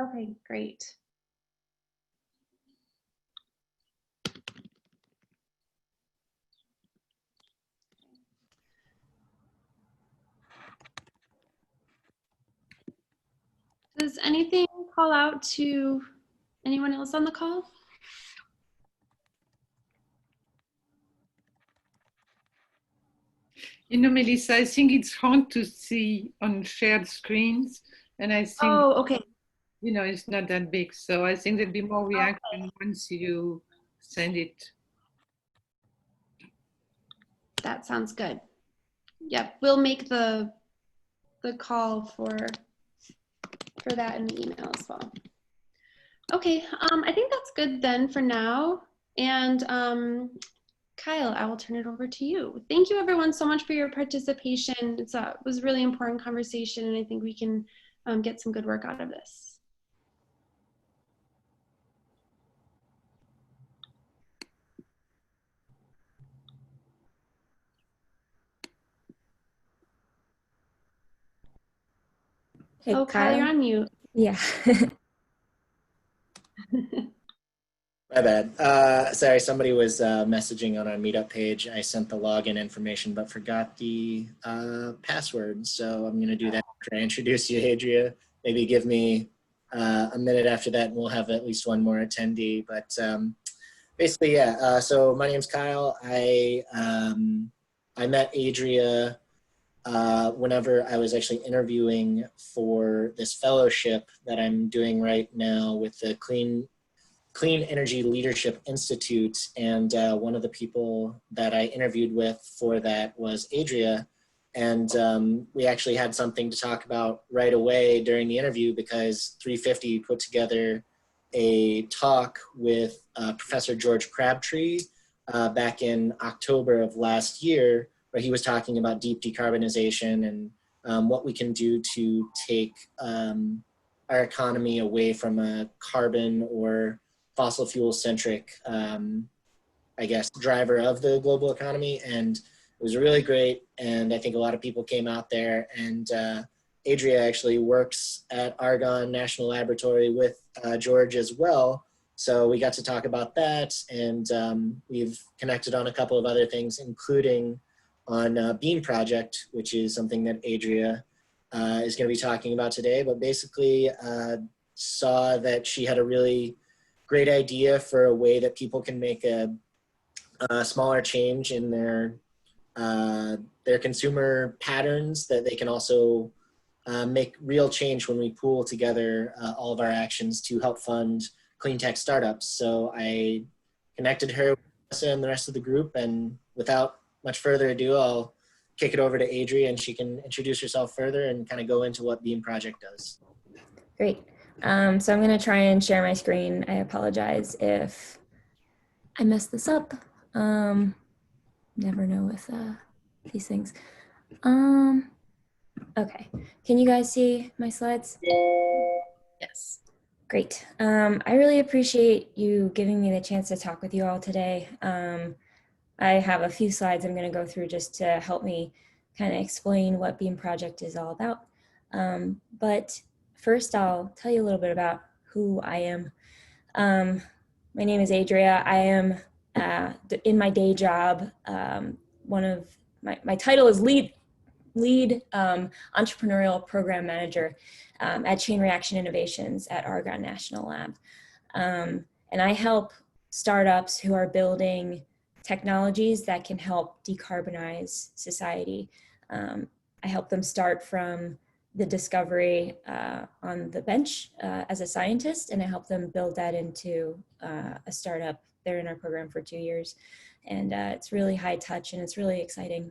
Okay, great. Does anything call out to anyone else on the call?
You know, Melissa, I think it's hard to see on shared screens, and I think,
okay,
you know, it's not that big. So I think there'll be more reaction once you send it.
That sounds good. Yep, we'll make the call for that in the email as well. Okay, I think that's good then for now. And Kyle, I will turn it over to you. Thank you everyone so much for your participation. It was a really important conversation, and I think we can get some good work out of this.
Hey,
oh, Kyle, you're on mute.
Yeah.
My bad. Sorry, somebody was messaging on our meetup page. I sent the login information, but forgot the password. So I'm going to do that after I introduce you, Adria. Maybe give me a minute after that, and we'll have at least one more attendee. But basically, yeah. So my name's Kyle. I met Adria whenever I was actually interviewing for this fellowship that I'm doing right now with the Clean Energy Leadership Institute, and one of the people that I interviewed with for that was Adria, and we actually had something to talk about right away during the interview, because 350 put together a talk with Professor George Crabtree back in October of last year, where he was talking about deep decarbonization and what we can do to take our economy away from a carbon or fossil fuel centric, I guess, driver of the global economy. And it was really great. And I think a lot of people came out there, and Adria actually works at Argonne National Laboratory with George as well. So we got to talk about that, and we've connected on a couple of other things, including on Beam Project, which is something that Adria is going to be talking about today. But basically saw that she had a really great idea for a way that people can make a smaller change in their consumer patterns, that they can also make real change when we pool together all of our actions to help fund clean tech startups. So I connected her with Melissa and the rest of the group, and without much further ado, I'll kick it over to Adria, and she can introduce herself further and kind of go into what Beam Project does.
Great. So I'm going to try and share my screen. I apologize if I mess this up. Never know with these things. Okay. Can you guys see my slides?
Yes.
Great. I really appreciate you giving me the chance to talk with you all today. I have a few slides I'm going to go through just to help me kind of explain what Beam Project is all about. But first, I'll tell you a little bit about who I am. My name is Adria. I am in my day job. One of my title is lead entrepreneurial program manager at Chain Reaction Innovations at Argonne National Lab. And I help startups who are building technologies that can help decarbonize society. I help them start from the discovery on the bench as a scientist, and I help them build that into a startup. They're in our program for 2 years, and it's really high touch and it's really exciting.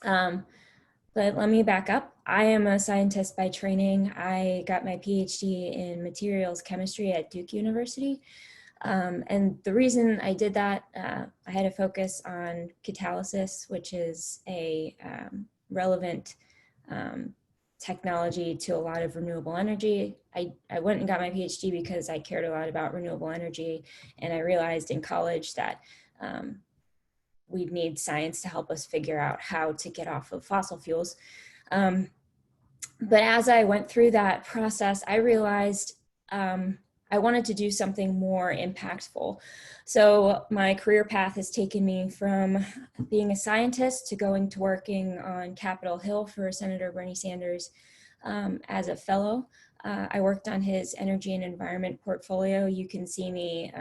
But let me back up. I am a scientist by training. I got my PhD in materials chemistry at Duke University. And the reason I did that, I had a focus on catalysis, which is a relevant technology to a lot of renewable energy. I went and got my PhD because I cared a lot about renewable energy, and I realized in college that we'd need science to help us figure out how to get off of fossil fuels. But as I went through that process, I realized I wanted to do something more impactful. So my career path has taken me from being a scientist to going to working on Capitol Hill for Senator Bernie Sanders as a fellow. I worked on his energy and environment portfolio. You can see me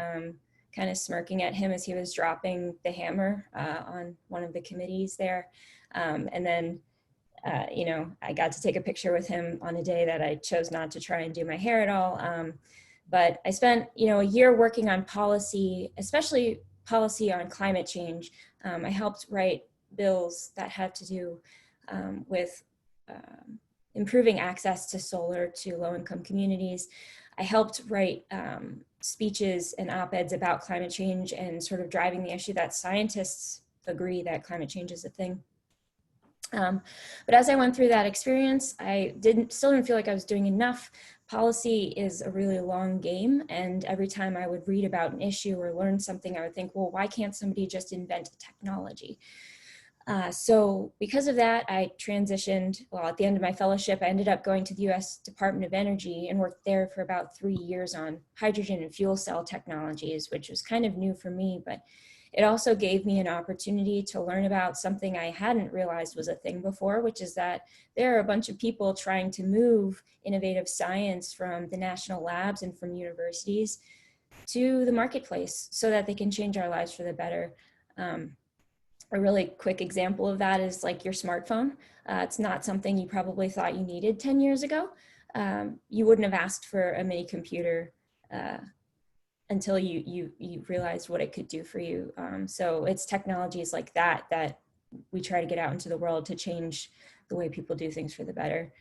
kind of smirking at him as he was dropping the hammer on one of the committees there. And then, you know, I got to take a picture with him on a day that I chose not to try and do my hair at all. But I spent, you know, a year working on policy, especially policy on climate change. I helped write bills that had to do with improving access to solar to low-income communities. I helped write speeches and op-eds about climate change and sort of driving the issue that scientists agree that climate change is a thing. But as I went through that experience, I still didn't feel like I was doing enough. Policy is a really long game, and every time I would read about an issue or learn something, I would think, well, why can't somebody just invent a technology? So because of that, I transitioned, well, at the end of my fellowship, I ended up going to the US Department of Energy and worked there for about 3 years on hydrogen and fuel cell technologies, which was kind of new for me, but it also gave me an opportunity to learn about something I hadn't realized was a thing before, which is that there are a bunch of people trying to move innovative science from the national labs and from universities to the marketplace so that they can change our lives for the better. A really quick example of that is like your smartphone. It's not something you probably thought you needed 10 years ago. You wouldn't have asked for a mini computer until you realized what it could do for you. So it's technologies like that that we try to get out into the world to change the way people do things for the better.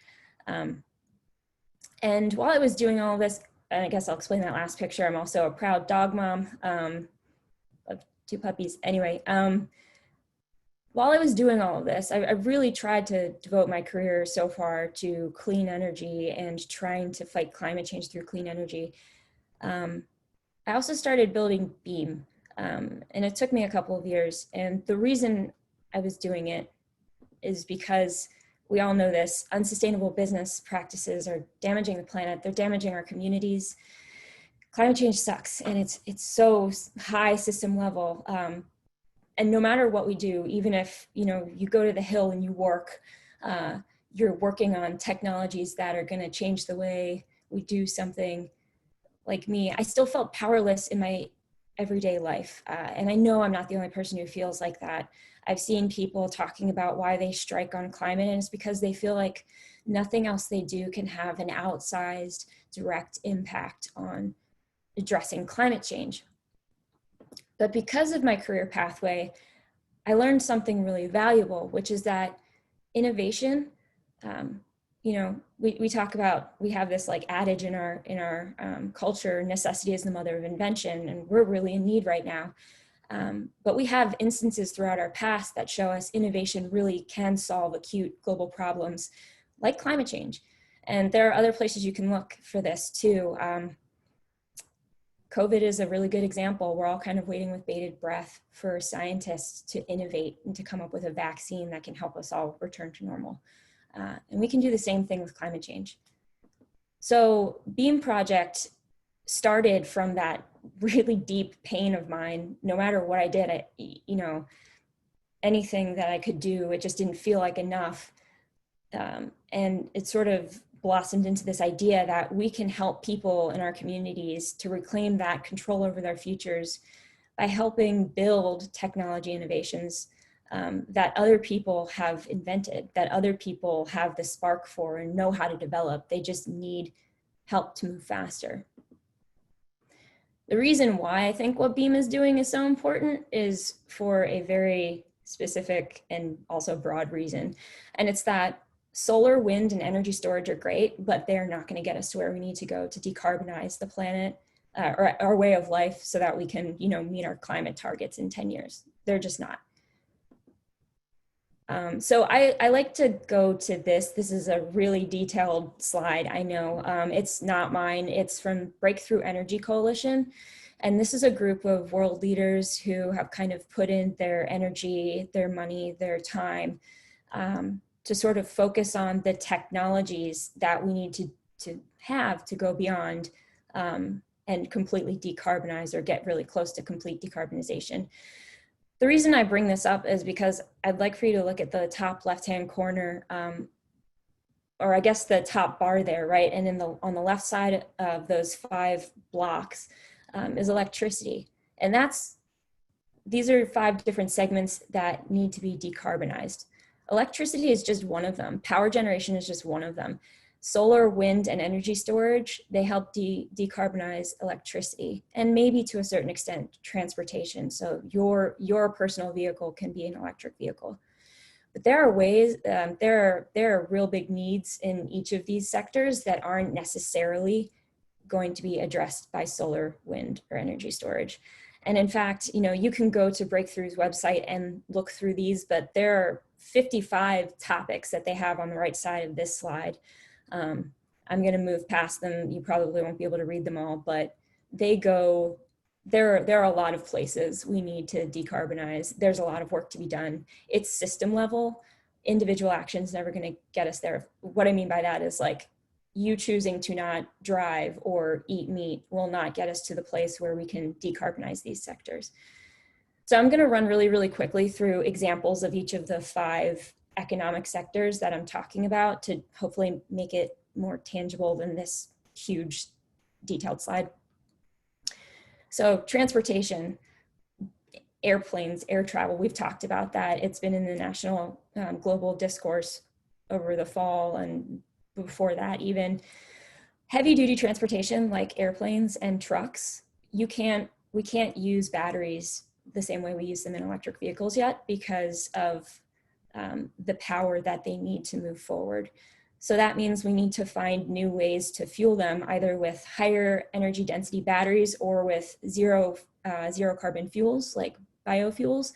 And while I was doing all of this, and I guess I'll explain that last picture, I'm also a proud dog mom of 2 puppies. Anyway, while I was doing all of this, I really tried to devote my career so far to clean energy and trying to fight climate change through clean energy. I also started building Beam, and it took me a couple of years. And the reason I was doing it is because we all know this, unsustainable business practices are damaging the planet, they're damaging our communities. Climate change sucks, and it's so high system level. And no matter what we do, even if you go to the Hill and you work, you're working on technologies that are going to change the way we do something. Like me, I still felt powerless in my everyday life. And I know I'm not the only person who feels like that. I've seen people talking about why they strike on climate, and it's because they feel like nothing else they do can have an outsized direct impact on addressing climate change. But because of my career pathway, I learned something really valuable, which is that innovation you know, we talk about, we have this like adage in our culture, necessity is the mother of invention, and we're really in need right now. But we have instances throughout our past that show us innovation really can solve acute global problems like climate change. And there are other places you can look for this too. COVID is a really good example. We're all kind of waiting with bated breath for scientists to innovate and to come up with a vaccine that can help us all return to normal. And we can do the same thing with climate change. So Beam Project started from that really deep pain of mine. No matter what I did, you know, anything that I could do, it just didn't feel like enough. And it sort of blossomed into this idea that we can help people in our communities to reclaim that control over their futures by helping build technology innovations that other people have invented, that other people have the spark for and know how to develop. They just need help to move faster. The reason why I think what Beam is doing is so important is for a very specific and also broad reason. And it's that solar, wind, and energy storage are great, but they're not going to get us to where we need to go to decarbonize the planet or our way of life so that we can, you know, meet our climate targets in 10 years. They're just not. So I like to go to this. This is a really detailed slide, I know. It's not mine, it's from Breakthrough Energy Coalition. And this is a group of world leaders who have kind of put in their energy, their money, their time to sort of focus on the technologies that we need to have to go beyond and completely decarbonize or get really close to complete decarbonization. The reason I bring this up is because I'd like for you to look at the top left-hand corner, or I guess the top bar there, right? And on the left side of those 5 blocks is electricity. And these are 5 different segments that need to be decarbonized. Electricity is just one of them. Power generation is just one of them. Solar, wind, and energy storage, they help decarbonize electricity and maybe to a certain extent transportation. So your personal vehicle can be an electric vehicle. But there are ways, there are real big needs in each of these sectors that aren't necessarily going to be addressed by solar, wind, or energy storage. And in fact, you know, you can go to Breakthrough's website and look through these, but there are 55 topics that they have on the right side of this slide. I'm going to move past them. You probably won't be able to read them all, but they go, there are a lot of places we need to decarbonize. There's a lot of work to be done. It's system level. Individual action's never going to get us there. What I mean by that is like you choosing to not drive or eat meat will not get us to the place where we can decarbonize these sectors. So I'm going to run really, really quickly through examples of each of the 5 economic sectors that I'm talking about to hopefully make it more tangible than this huge detailed slide. So transportation, airplanes, air travel, we've talked about that. It's been in the national global discourse over the fall and before that even. Heavy duty transportation like airplanes and trucks, we can't use batteries the same way we use them in electric vehicles yet because of the power that they need to move forward. So that means we need to find new ways to fuel them, either with higher energy density batteries or with zero carbon fuels like biofuels,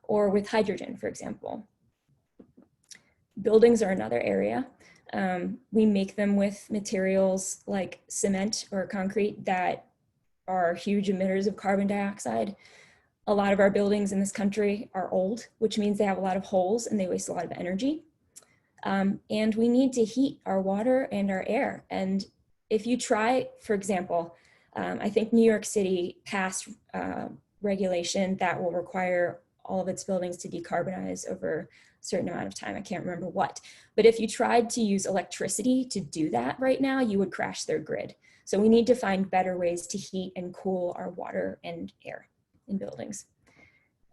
or with hydrogen, for example. Buildings are another area. We make them with materials like cement or concrete that are huge emitters of carbon dioxide. A lot of our buildings in this country are old, which means they have a lot of holes and they waste a lot of energy. And we need to heat our water and our air. And if you try, for example, I think New York City passed regulation that will require all of its buildings to decarbonize over a certain amount of time. I can't remember what. But if you tried to use electricity to do that right now, you would crash their grid. So we need to find better ways to heat and cool our water and air in buildings.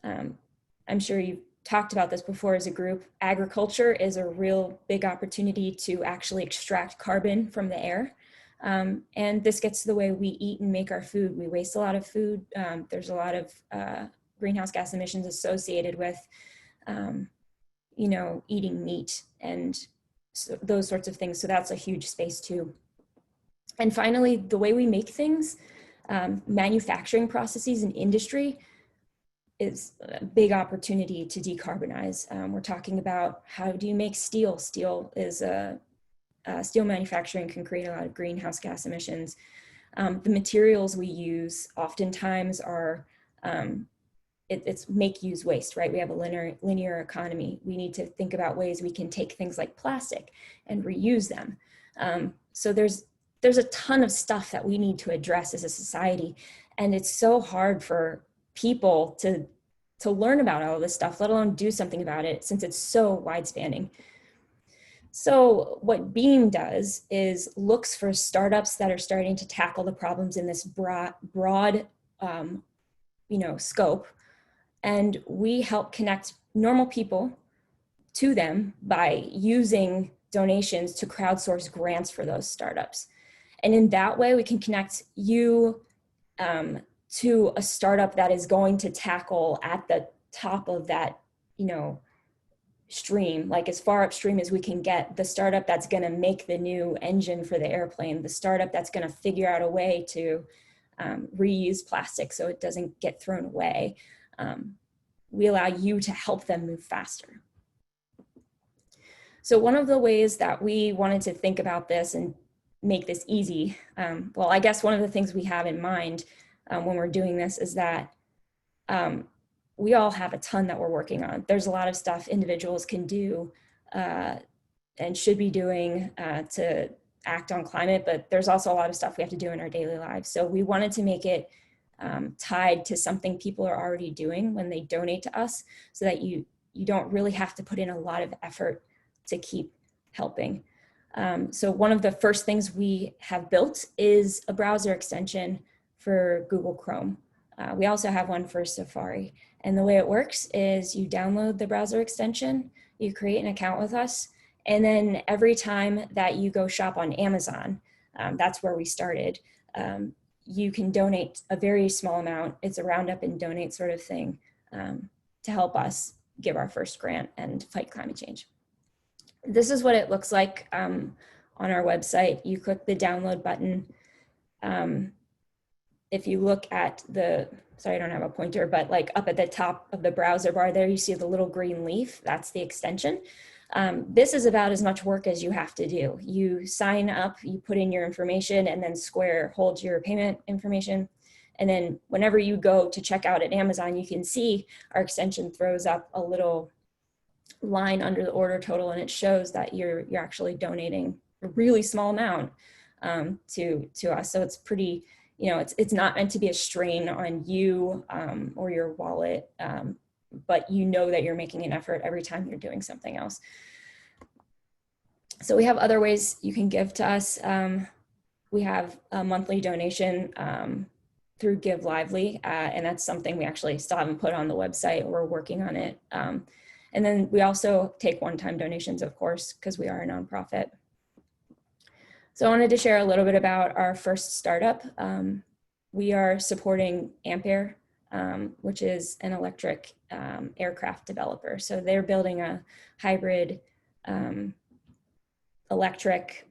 I'm sure you've talked about this before as a group. Agriculture is a real big opportunity to actually extract carbon from the air. And this gets to the way we eat and make our food. We waste a lot of food. There's a lot of greenhouse gas emissions associated with, you know, eating meat. And those sorts of things. So that's a huge space too. And finally, the way we make things, manufacturing processes and industry is a big opportunity to decarbonize. We're talking about how do you make steel? Steel manufacturing can create a lot of greenhouse gas emissions. The materials we use oftentimes are, it's make, use, waste, right? We have a linear economy. We need to think about ways we can take things like plastic and reuse them. So there's a ton of stuff that we need to address as a society. And it's so hard for people to learn about all this stuff, let alone do something about it, since it's so wide-spanning. So what Beam does is looks for startups that are starting to tackle the problems in this broad scope. And we help connect normal people to them by using donations to crowdsource grants for those startups. And in that way, we can connect you to a startup that is going to tackle at the top of that, stream, like as far upstream as we can get, the startup that's going to make the new engine for the airplane, the startup that's going to figure out a way to reuse plastic so it doesn't get thrown away. We allow you to help them move faster. So one of the ways that we wanted to think about this and make this easy, well, I guess one of the things we have in mind when we're doing this is that we all have a ton that we're working on. There's a lot of stuff individuals can do and should be doing to act on climate, but there's also a lot of stuff we have to do in our daily lives. So we wanted to make it tied to something people are already doing when they donate to us, so that you don't really have to put in a lot of effort to keep helping. So one of the first things we have built is a browser extension for Google Chrome. We also have one for Safari. And the way it works is you download the browser extension, you create an account with us, and then every time that you go shop on Amazon, that's where we started, you can donate a very small amount. It's a round up and donate sort of thing to help us give our first grant and fight climate change. This is what it looks like on our website. You click the download button. If you look at the, sorry, I don't have a pointer, but like up at the top of the browser bar there, you see the little green leaf, that's the extension. This is about as much work as you have to do. You sign up, you put in your information, and then Square holds your payment information. And then whenever you go to check out at Amazon, you can see our extension throws up a little line under the order total, and it shows that you're actually donating a really small amount to us. So it's pretty, it's not meant to be a strain on you or your wallet, but you know that you're making an effort every time you're doing something else. So we have other ways you can give to us. We have a monthly donation through Give Lively, and that's something we actually still haven't put on the website. We're working on it. And then we also take one-time donations, of course, because we are a nonprofit. So I wanted to share a little bit about our first startup. We are supporting Ampere, which is an electric aircraft developer. So they're building a hybrid electric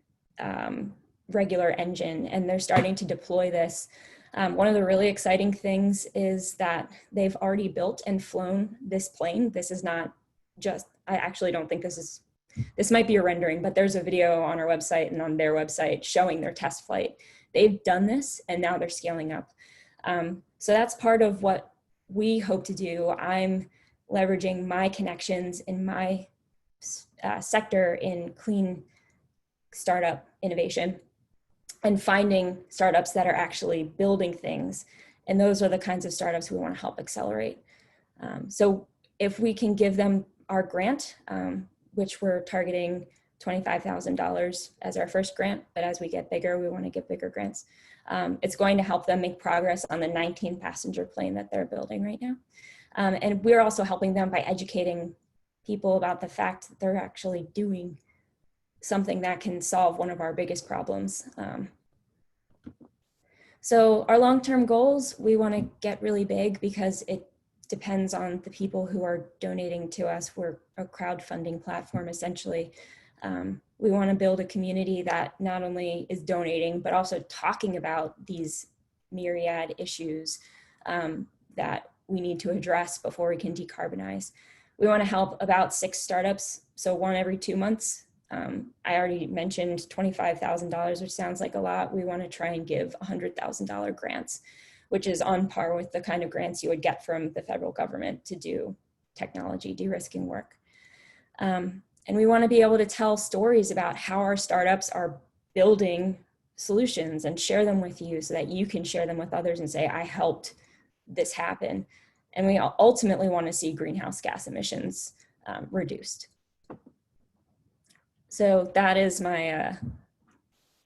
regular engine, and they're starting to deploy this. One of the really exciting things is that they've already built and flown this plane. This is not just, I actually don't think this might be a rendering, but there's a video on our website and on their website showing their test flight. They've done this and now they're scaling up. So that's part of what we hope to do. I'm leveraging my connections in my sector in clean startup innovation and finding startups that are actually building things. And those are the kinds of startups we want to help accelerate. So if we can give them our grant, which we're targeting $25,000 as our first grant, but as we get bigger, we want to get bigger grants. It's going to help them make progress on the 19-passenger plane that they're building right now. And we're also helping them by educating people about the fact that they're actually doing something that can solve one of our biggest problems. So our long-term goals, we want to get really big because it depends on the people who are donating to us. We're a crowdfunding platform, essentially. We want to build a community that not only is donating, but also talking about these myriad issues that we need to address before we can decarbonize. We want to help about 6 startups, so 1 every 2 months. I already mentioned $25,000, which sounds like a lot. We want to try and give $100,000 grants, which is on par with the kind of grants you would get from the federal government to do technology de-risking work. And we want to be able to tell stories about how our startups are building solutions and share them with you so that you can share them with others and say, I helped this happen. And we ultimately want to see greenhouse gas emissions reduced. So that is my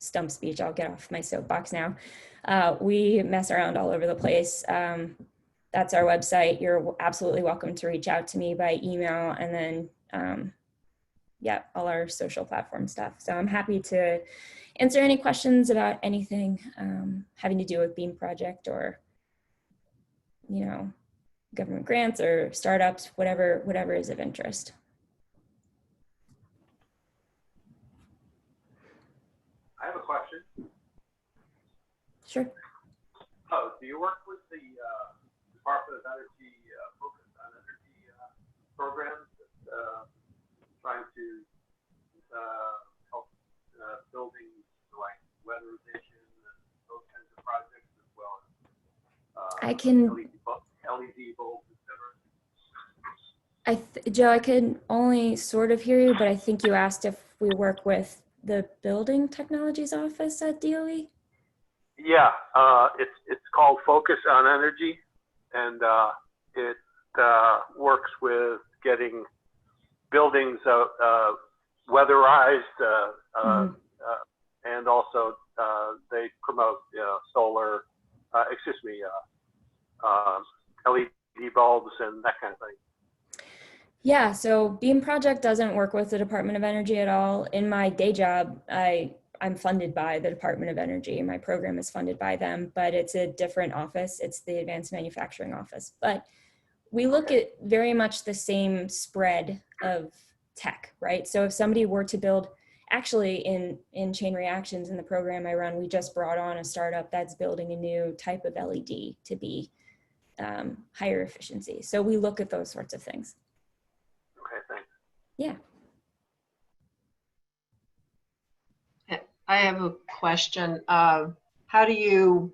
stump speech. I'll get off my soapbox now. We mess around all over the place. That's our website. You're absolutely welcome to reach out to me by email, and then yeah, all our social platform stuff. So I'm happy to answer any questions about anything having to do with Beam Project or, you know, government grants or startups, whatever is of interest.
I have a question.
Sure.
Oh, do you work with the Department of Energy focus on energy programs that trying to help buildings like weatherization and those kinds of projects, as well as
I can
LED bulbs, etc.?
Joe, I could only sort of hear you, but I think you asked if we work with the Building Technologies Office at DOE.
Yeah, it's called Focus on Energy, and it works with getting buildings weatherized, and also they promote solar, LED bulbs and that kind of thing.
Yeah, so Beam Project doesn't work with the Department of Energy at all. In my day job, I'm funded by the Department of Energy. My program is funded by them, but it's a different office. It's the Advanced Manufacturing Office. But we look at very much the same spread of tech, right? So if somebody were to build, actually in chain reactions in the program I run, we just brought on a startup that's building a new type of LED to be higher efficiency. So we look at those sorts of things.
Okay, thanks.
Yeah.
I have a question. How do you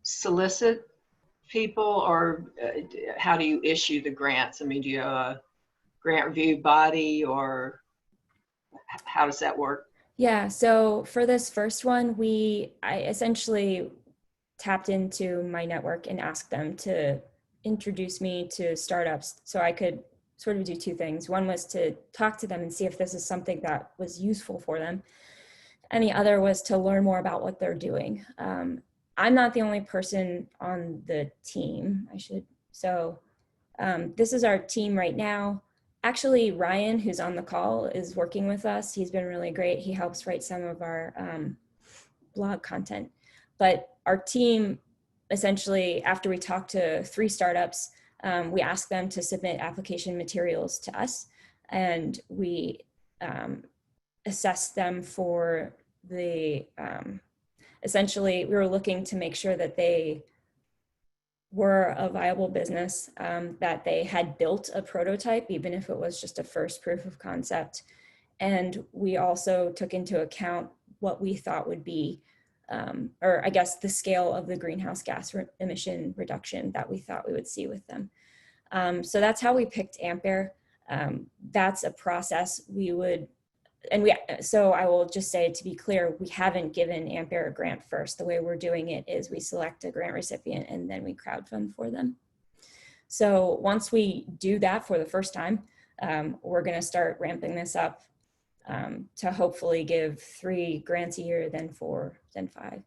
solicit people, or how do you issue the grants? I mean, do you have a grant review body, or how does that work?
Yeah, so for this first one, I essentially tapped into my network and asked them to introduce me to startups so I could sort of do 2 things. One was to talk to them and see if this is something that was useful for them. And the other was to learn more about what they're doing. I'm not the only person on the team, So this is our team right now. Actually, Ryan, who's on the call, is working with us. He's been really great. He helps write some of our blog content. But our team, essentially, after we talked to 3 startups, we asked them to submit application materials to us, and we assessed them for the, essentially, we were looking to make sure that they were a viable business, that they had built a prototype, even if it was just a first proof of concept. And we also took into account what we thought would be, or I guess the scale of the greenhouse gas emission reduction that we thought we would see with them. So that's how we picked Ampere. That's a process we would, so I will just say, to be clear, we haven't given Ampere a grant first. The way we're doing it is we select a grant recipient and then we crowdfund for them. So once we do that for the first time, we're gonna start ramping this up to hopefully give 3 grants a year, then 4, then 5,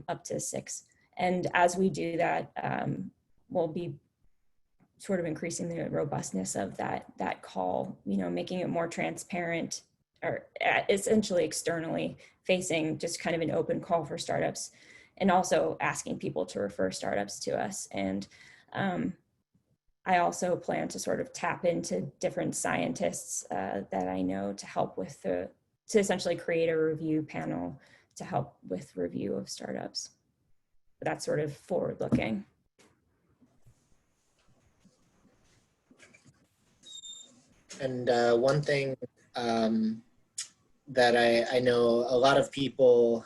up to 6. And as we do that, we'll be sort of increasing the robustness of that call, making it more transparent, or essentially externally facing, just kind of an open call for startups, and also asking people to refer startups to us. And I also plan to sort of tap into different scientists that I know to help with to essentially create a review panel to help with review of startups. That's sort of forward looking.
And one thing that I know a lot of people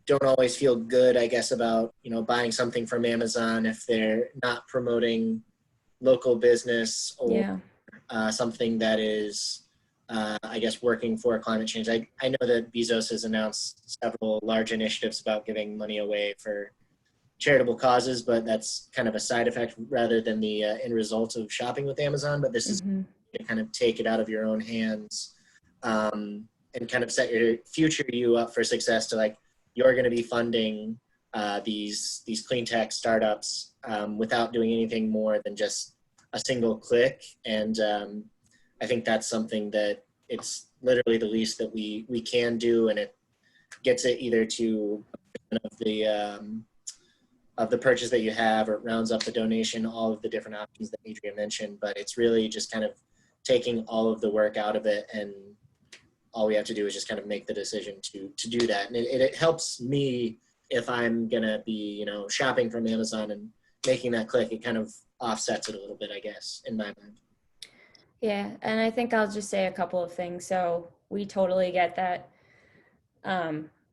don't always feel good, I guess, about, you know, buying something from Amazon if they're not promoting local business or something that is, I guess, working for climate change. I know that Bezos has announced several large initiatives about giving money away for charitable causes, but that's kind of a side effect rather than the end result of shopping with Amazon. But this is to kind of take it out of your own hands and kind of set your future you up for success to, like, you're going to be funding these clean tech startups without doing anything more than just a single click. And I think that's something that it's literally the least that we can do, and it gets it either to of the purchase that you have, or it rounds up the donation, all of the different options that Adria mentioned. But it's really just kind of taking all of the work out of it, and all we have to do is just kind of make the decision to do that. And it helps me if I'm gonna be, you know, shopping from Amazon and making that click. It kind of offsets it a little bit, I guess, in my mind.
Yeah, and I think I'll just say a couple of things. So we totally get that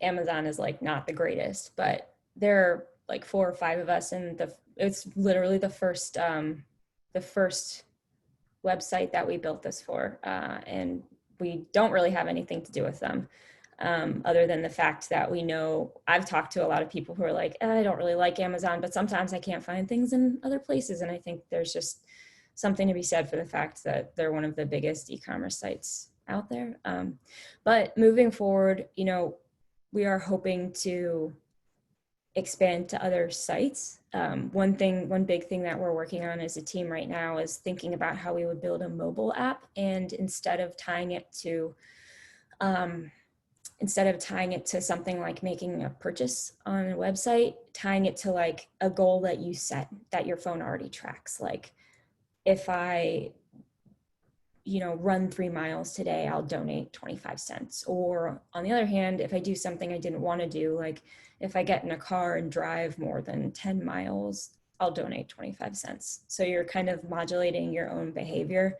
Amazon is like not the greatest, but there are like 4 or 5 of us, and it's literally the first website that we built this for, and we don't really have anything to do with them, other than the fact that we know, I've talked to a lot of people who are like, I don't really like Amazon, but sometimes I can't find things in other places. And I think there's just something to be said for the fact that they're one of the biggest e-commerce sites out there. But moving forward, you know, we are hoping to expand to other sites. One big thing that we're working on as a team right now is thinking about how we would build a mobile app, and instead of tying it to something like making a purchase on a website, tying it to like a goal that you set that your phone already tracks. Like, if I, you know, run 3 miles today, I'll donate 25 cents. Or on the other hand, if I do something I didn't want to do, like if I get in a car and drive more than 10 miles, I'll donate 25 cents. So you're kind of modulating your own behavior.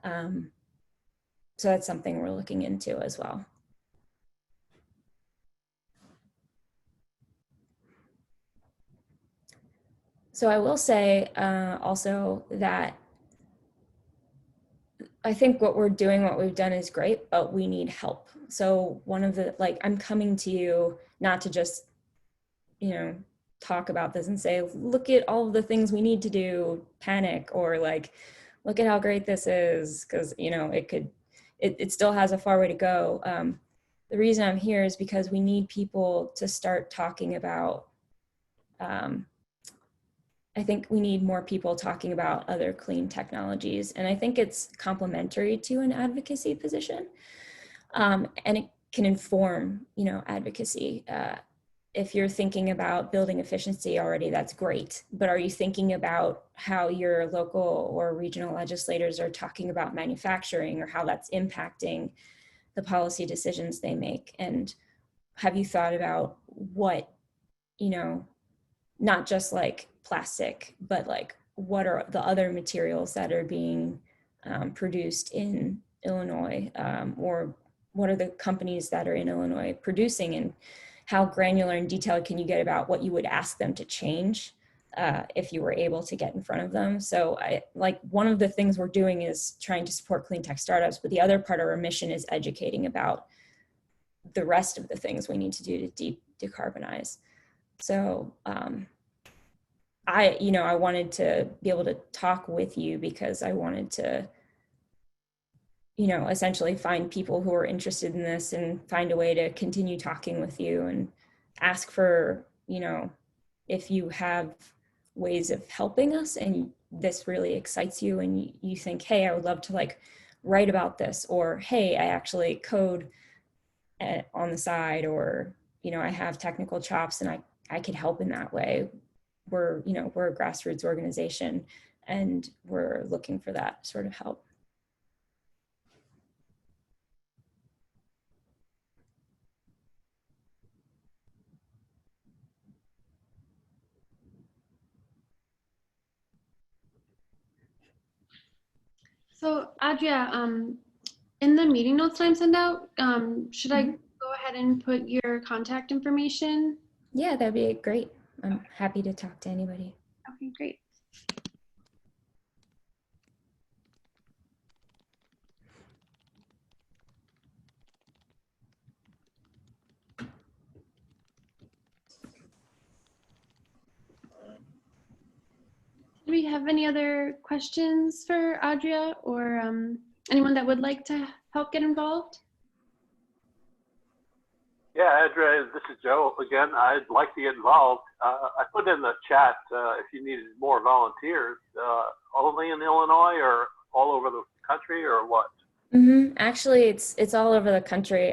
So that's something we're looking into as well. So I will say also that I think what we've done is great, but we need help. So one of the, like, I'm coming to you not to just, you know, talk about this and say, look at all of the things we need to do, panic, or like, look at how great this is, because, you know, it still has a far way to go. The reason I'm here is because we need people to start talking about, I think we need more people talking about other clean technologies. And I think it's complementary to an advocacy position. And it can inform, you know, advocacy. If you're thinking about building efficiency already, that's great. But are you thinking about how your local or regional legislators are talking about manufacturing, or how that's impacting the policy decisions they make? And have you thought about what, you know, not just like plastic, but like what are the other materials that are being produced in Illinois, or what are the companies that are in Illinois producing, and how granular and detailed can you get about what you would ask them to change if you were able to get in front of them? So one of the things we're doing is trying to support clean tech startups, but the other part of our mission is educating about the rest of the things we need to do to decarbonize. So I wanted to be able to talk with you because I wanted to, you know, essentially find people who are interested in this and find a way to continue talking with you and ask for, you know, if you have ways of helping us and this really excites you and you think, hey, I would love to like write about this, or hey, I actually code on the side, or, you know, I have technical chops and I could help in that way. We're a grassroots organization. and we're looking for that sort of help.
So Adria, in the meeting notes that I'm sent out, should I go ahead and put your contact information?
Yeah, that'd be great. I'm happy to talk to anybody.
Okay, great. Do we have any other questions for Adria or anyone that would like to help get involved?
Yeah, Adria, this is Joe again. I'd like to get involved. I put in the chat if you needed more volunteers, only in Illinois or all over the country or what?
Actually, it's all over the country.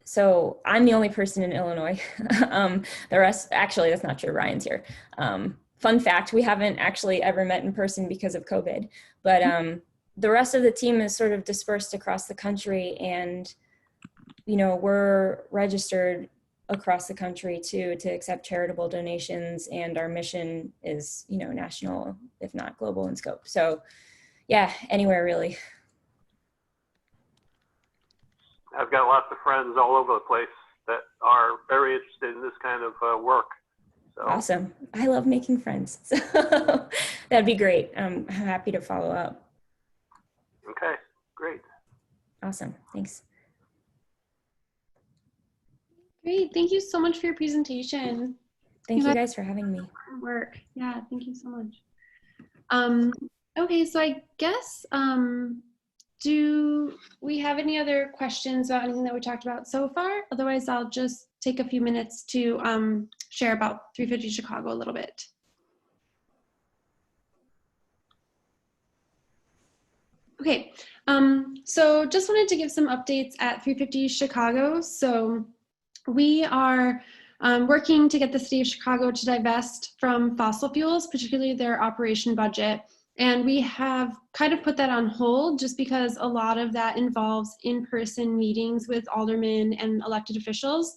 So I'm the only person in Illinois. The rest, actually, that's not true. Ryan's here. Fun fact, we haven't actually ever met in person because of COVID, but the rest of the team is sort of dispersed across the country, and we're registered across the country to accept charitable donations, and our mission is, national, if not global in scope. So yeah, anywhere really.
I've got lots of friends all over the place that are very interested in this kind of work. So.
Awesome. I love making friends. So that'd be great. I'm happy to follow up.
Okay, great.
Awesome. Thanks.
Great. Thank you so much for your presentation.
Thank you guys for having me.
Work. Yeah, thank you so much. Okay, so I guess, do we have any other questions about anything that we talked about so far? Otherwise, I'll just take a few minutes to share about 350 Chicago a little bit. Okay, so just wanted to give some updates at 350 Chicago. So we are working to get the city of Chicago to divest from fossil fuels, particularly their operation budget. And we have kind of put that on hold just because a lot of that involves in-person meetings with aldermen and elected officials.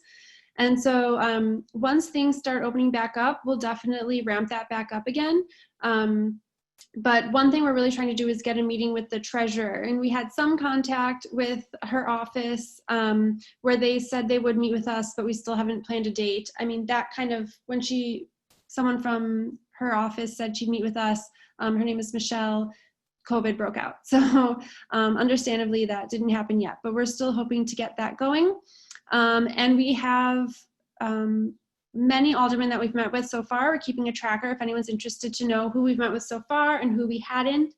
And so once things start opening back up, we'll definitely ramp that back up again. But one thing we're really trying to do is get a meeting with the treasurer. And we had some contact with her office where they said they would meet with us, but we still haven't planned a date. I mean, that kind of, when someone from her office said she'd meet with us, her name is Michelle, COVID broke out. So understandably that didn't happen yet, but we're still hoping to get that going. And we have many aldermen that we've met with so far. We're keeping a tracker if anyone's interested to know who we've met with so far and who we hadn't.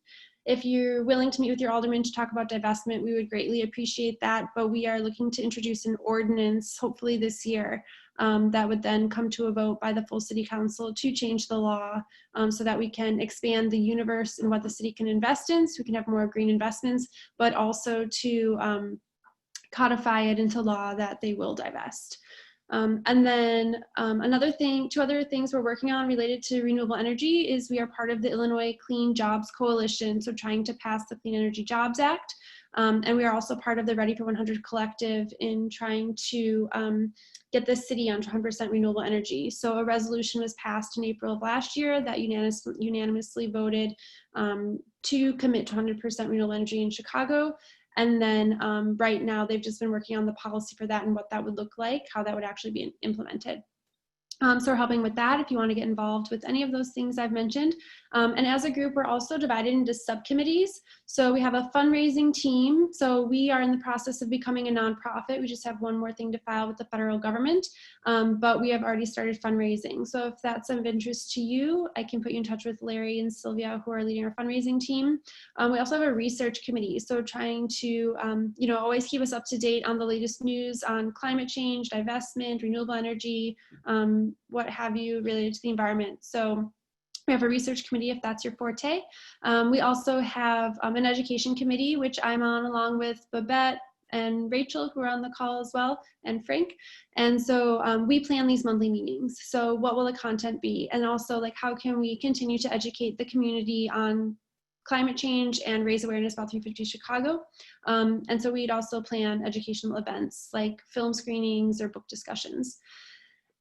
If you're willing to meet with your alderman to talk about divestment, we would greatly appreciate that. But we are looking to introduce an ordinance, hopefully this year, that would then come to a vote by the full city council to change the law so that we can expand the universe in what the city can invest in, so we can have more green investments, but also to codify it into law that they will divest. And then two other things we're working on related to renewable energy is we are part of the Illinois Clean Jobs Coalition, so trying to pass the Clean Energy Jobs Act. And we are also part of the Ready for 100 collective in trying to get the city onto 100% renewable energy. So a resolution was passed in April of last year that unanimously voted to commit to 100% renewable energy in Chicago. And then right now they've just been working on the policy for that and what that would look like, how that would actually be implemented. So we're helping with that if you want to get involved with any of those things I've mentioned. And as a group, we're also divided into subcommittees. So we have a fundraising team. So we are in the process of becoming a nonprofit. We just have one more thing to file with the federal government, but we have already started fundraising. So if that's of interest to you, I can put you in touch with Larry and Sylvia, who are leading our fundraising team. We also have a research committee. So trying to, always keep us up to date on the latest news on climate change, divestment, renewable energy, what have you related to the environment. So we have a research committee if that's your forte. We also have an education committee, which I'm on along with Babette, and Rachel, who are on the call as well, and Frank. And so we plan these monthly meetings. So what will the content be? And also, like, how can we continue to educate the community on climate change and raise awareness about 350 Chicago? And so we'd also plan educational events like film screenings or book discussions.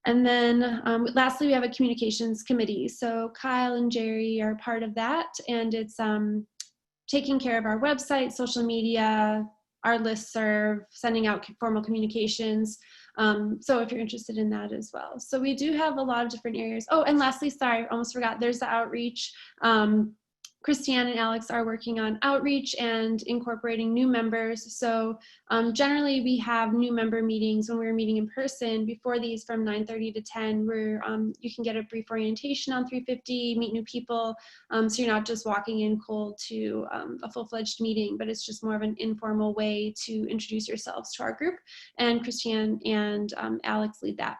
And then lastly, we have a communications committee. So Kyle and Jerry are part of that, and it's taking care of our website, social media, our listserv, sending out formal communications. So if you're interested in that as well. So we do have a lot of different areas. Oh, and lastly, sorry, almost forgot, there's the outreach. Christiane and Alex are working on outreach and incorporating new members. So generally we have new member meetings when we're meeting in person. Before these, from 9:30 to 10, where you can get a brief orientation on 350, meet new people. So you're not just walking in cold to a full-fledged meeting, but it's just more of an informal way to introduce yourselves to our group. And Christiane and Alex lead that.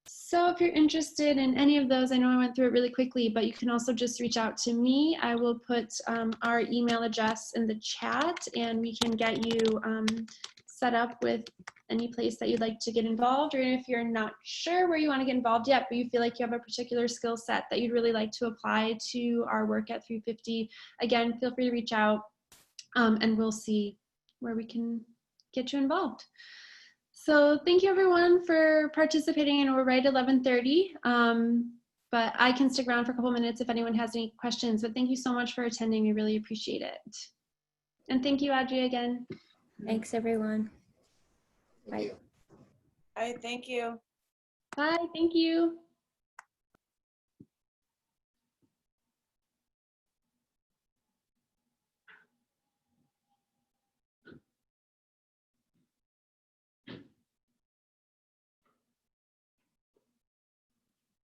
So if you're interested in any of those, I know I went through it really quickly, but you can also just reach out to me. I will put our email address in the chat, and we can get you set up with any place that you'd like to get involved, or if you're not sure where you want to get involved yet, but you feel like you have a particular skill set that you'd really like to apply to our work at 350, again, feel free to reach out, and we'll see where we can get you involved. So thank you everyone for participating, and we're right at 11:30, but I can stick around for a couple minutes if anyone has any questions, but thank you so much for attending. We really appreciate it. And thank you, Audrey, again.
Thanks, everyone.
Thank you.
All right, thank you.
Bye, thank you.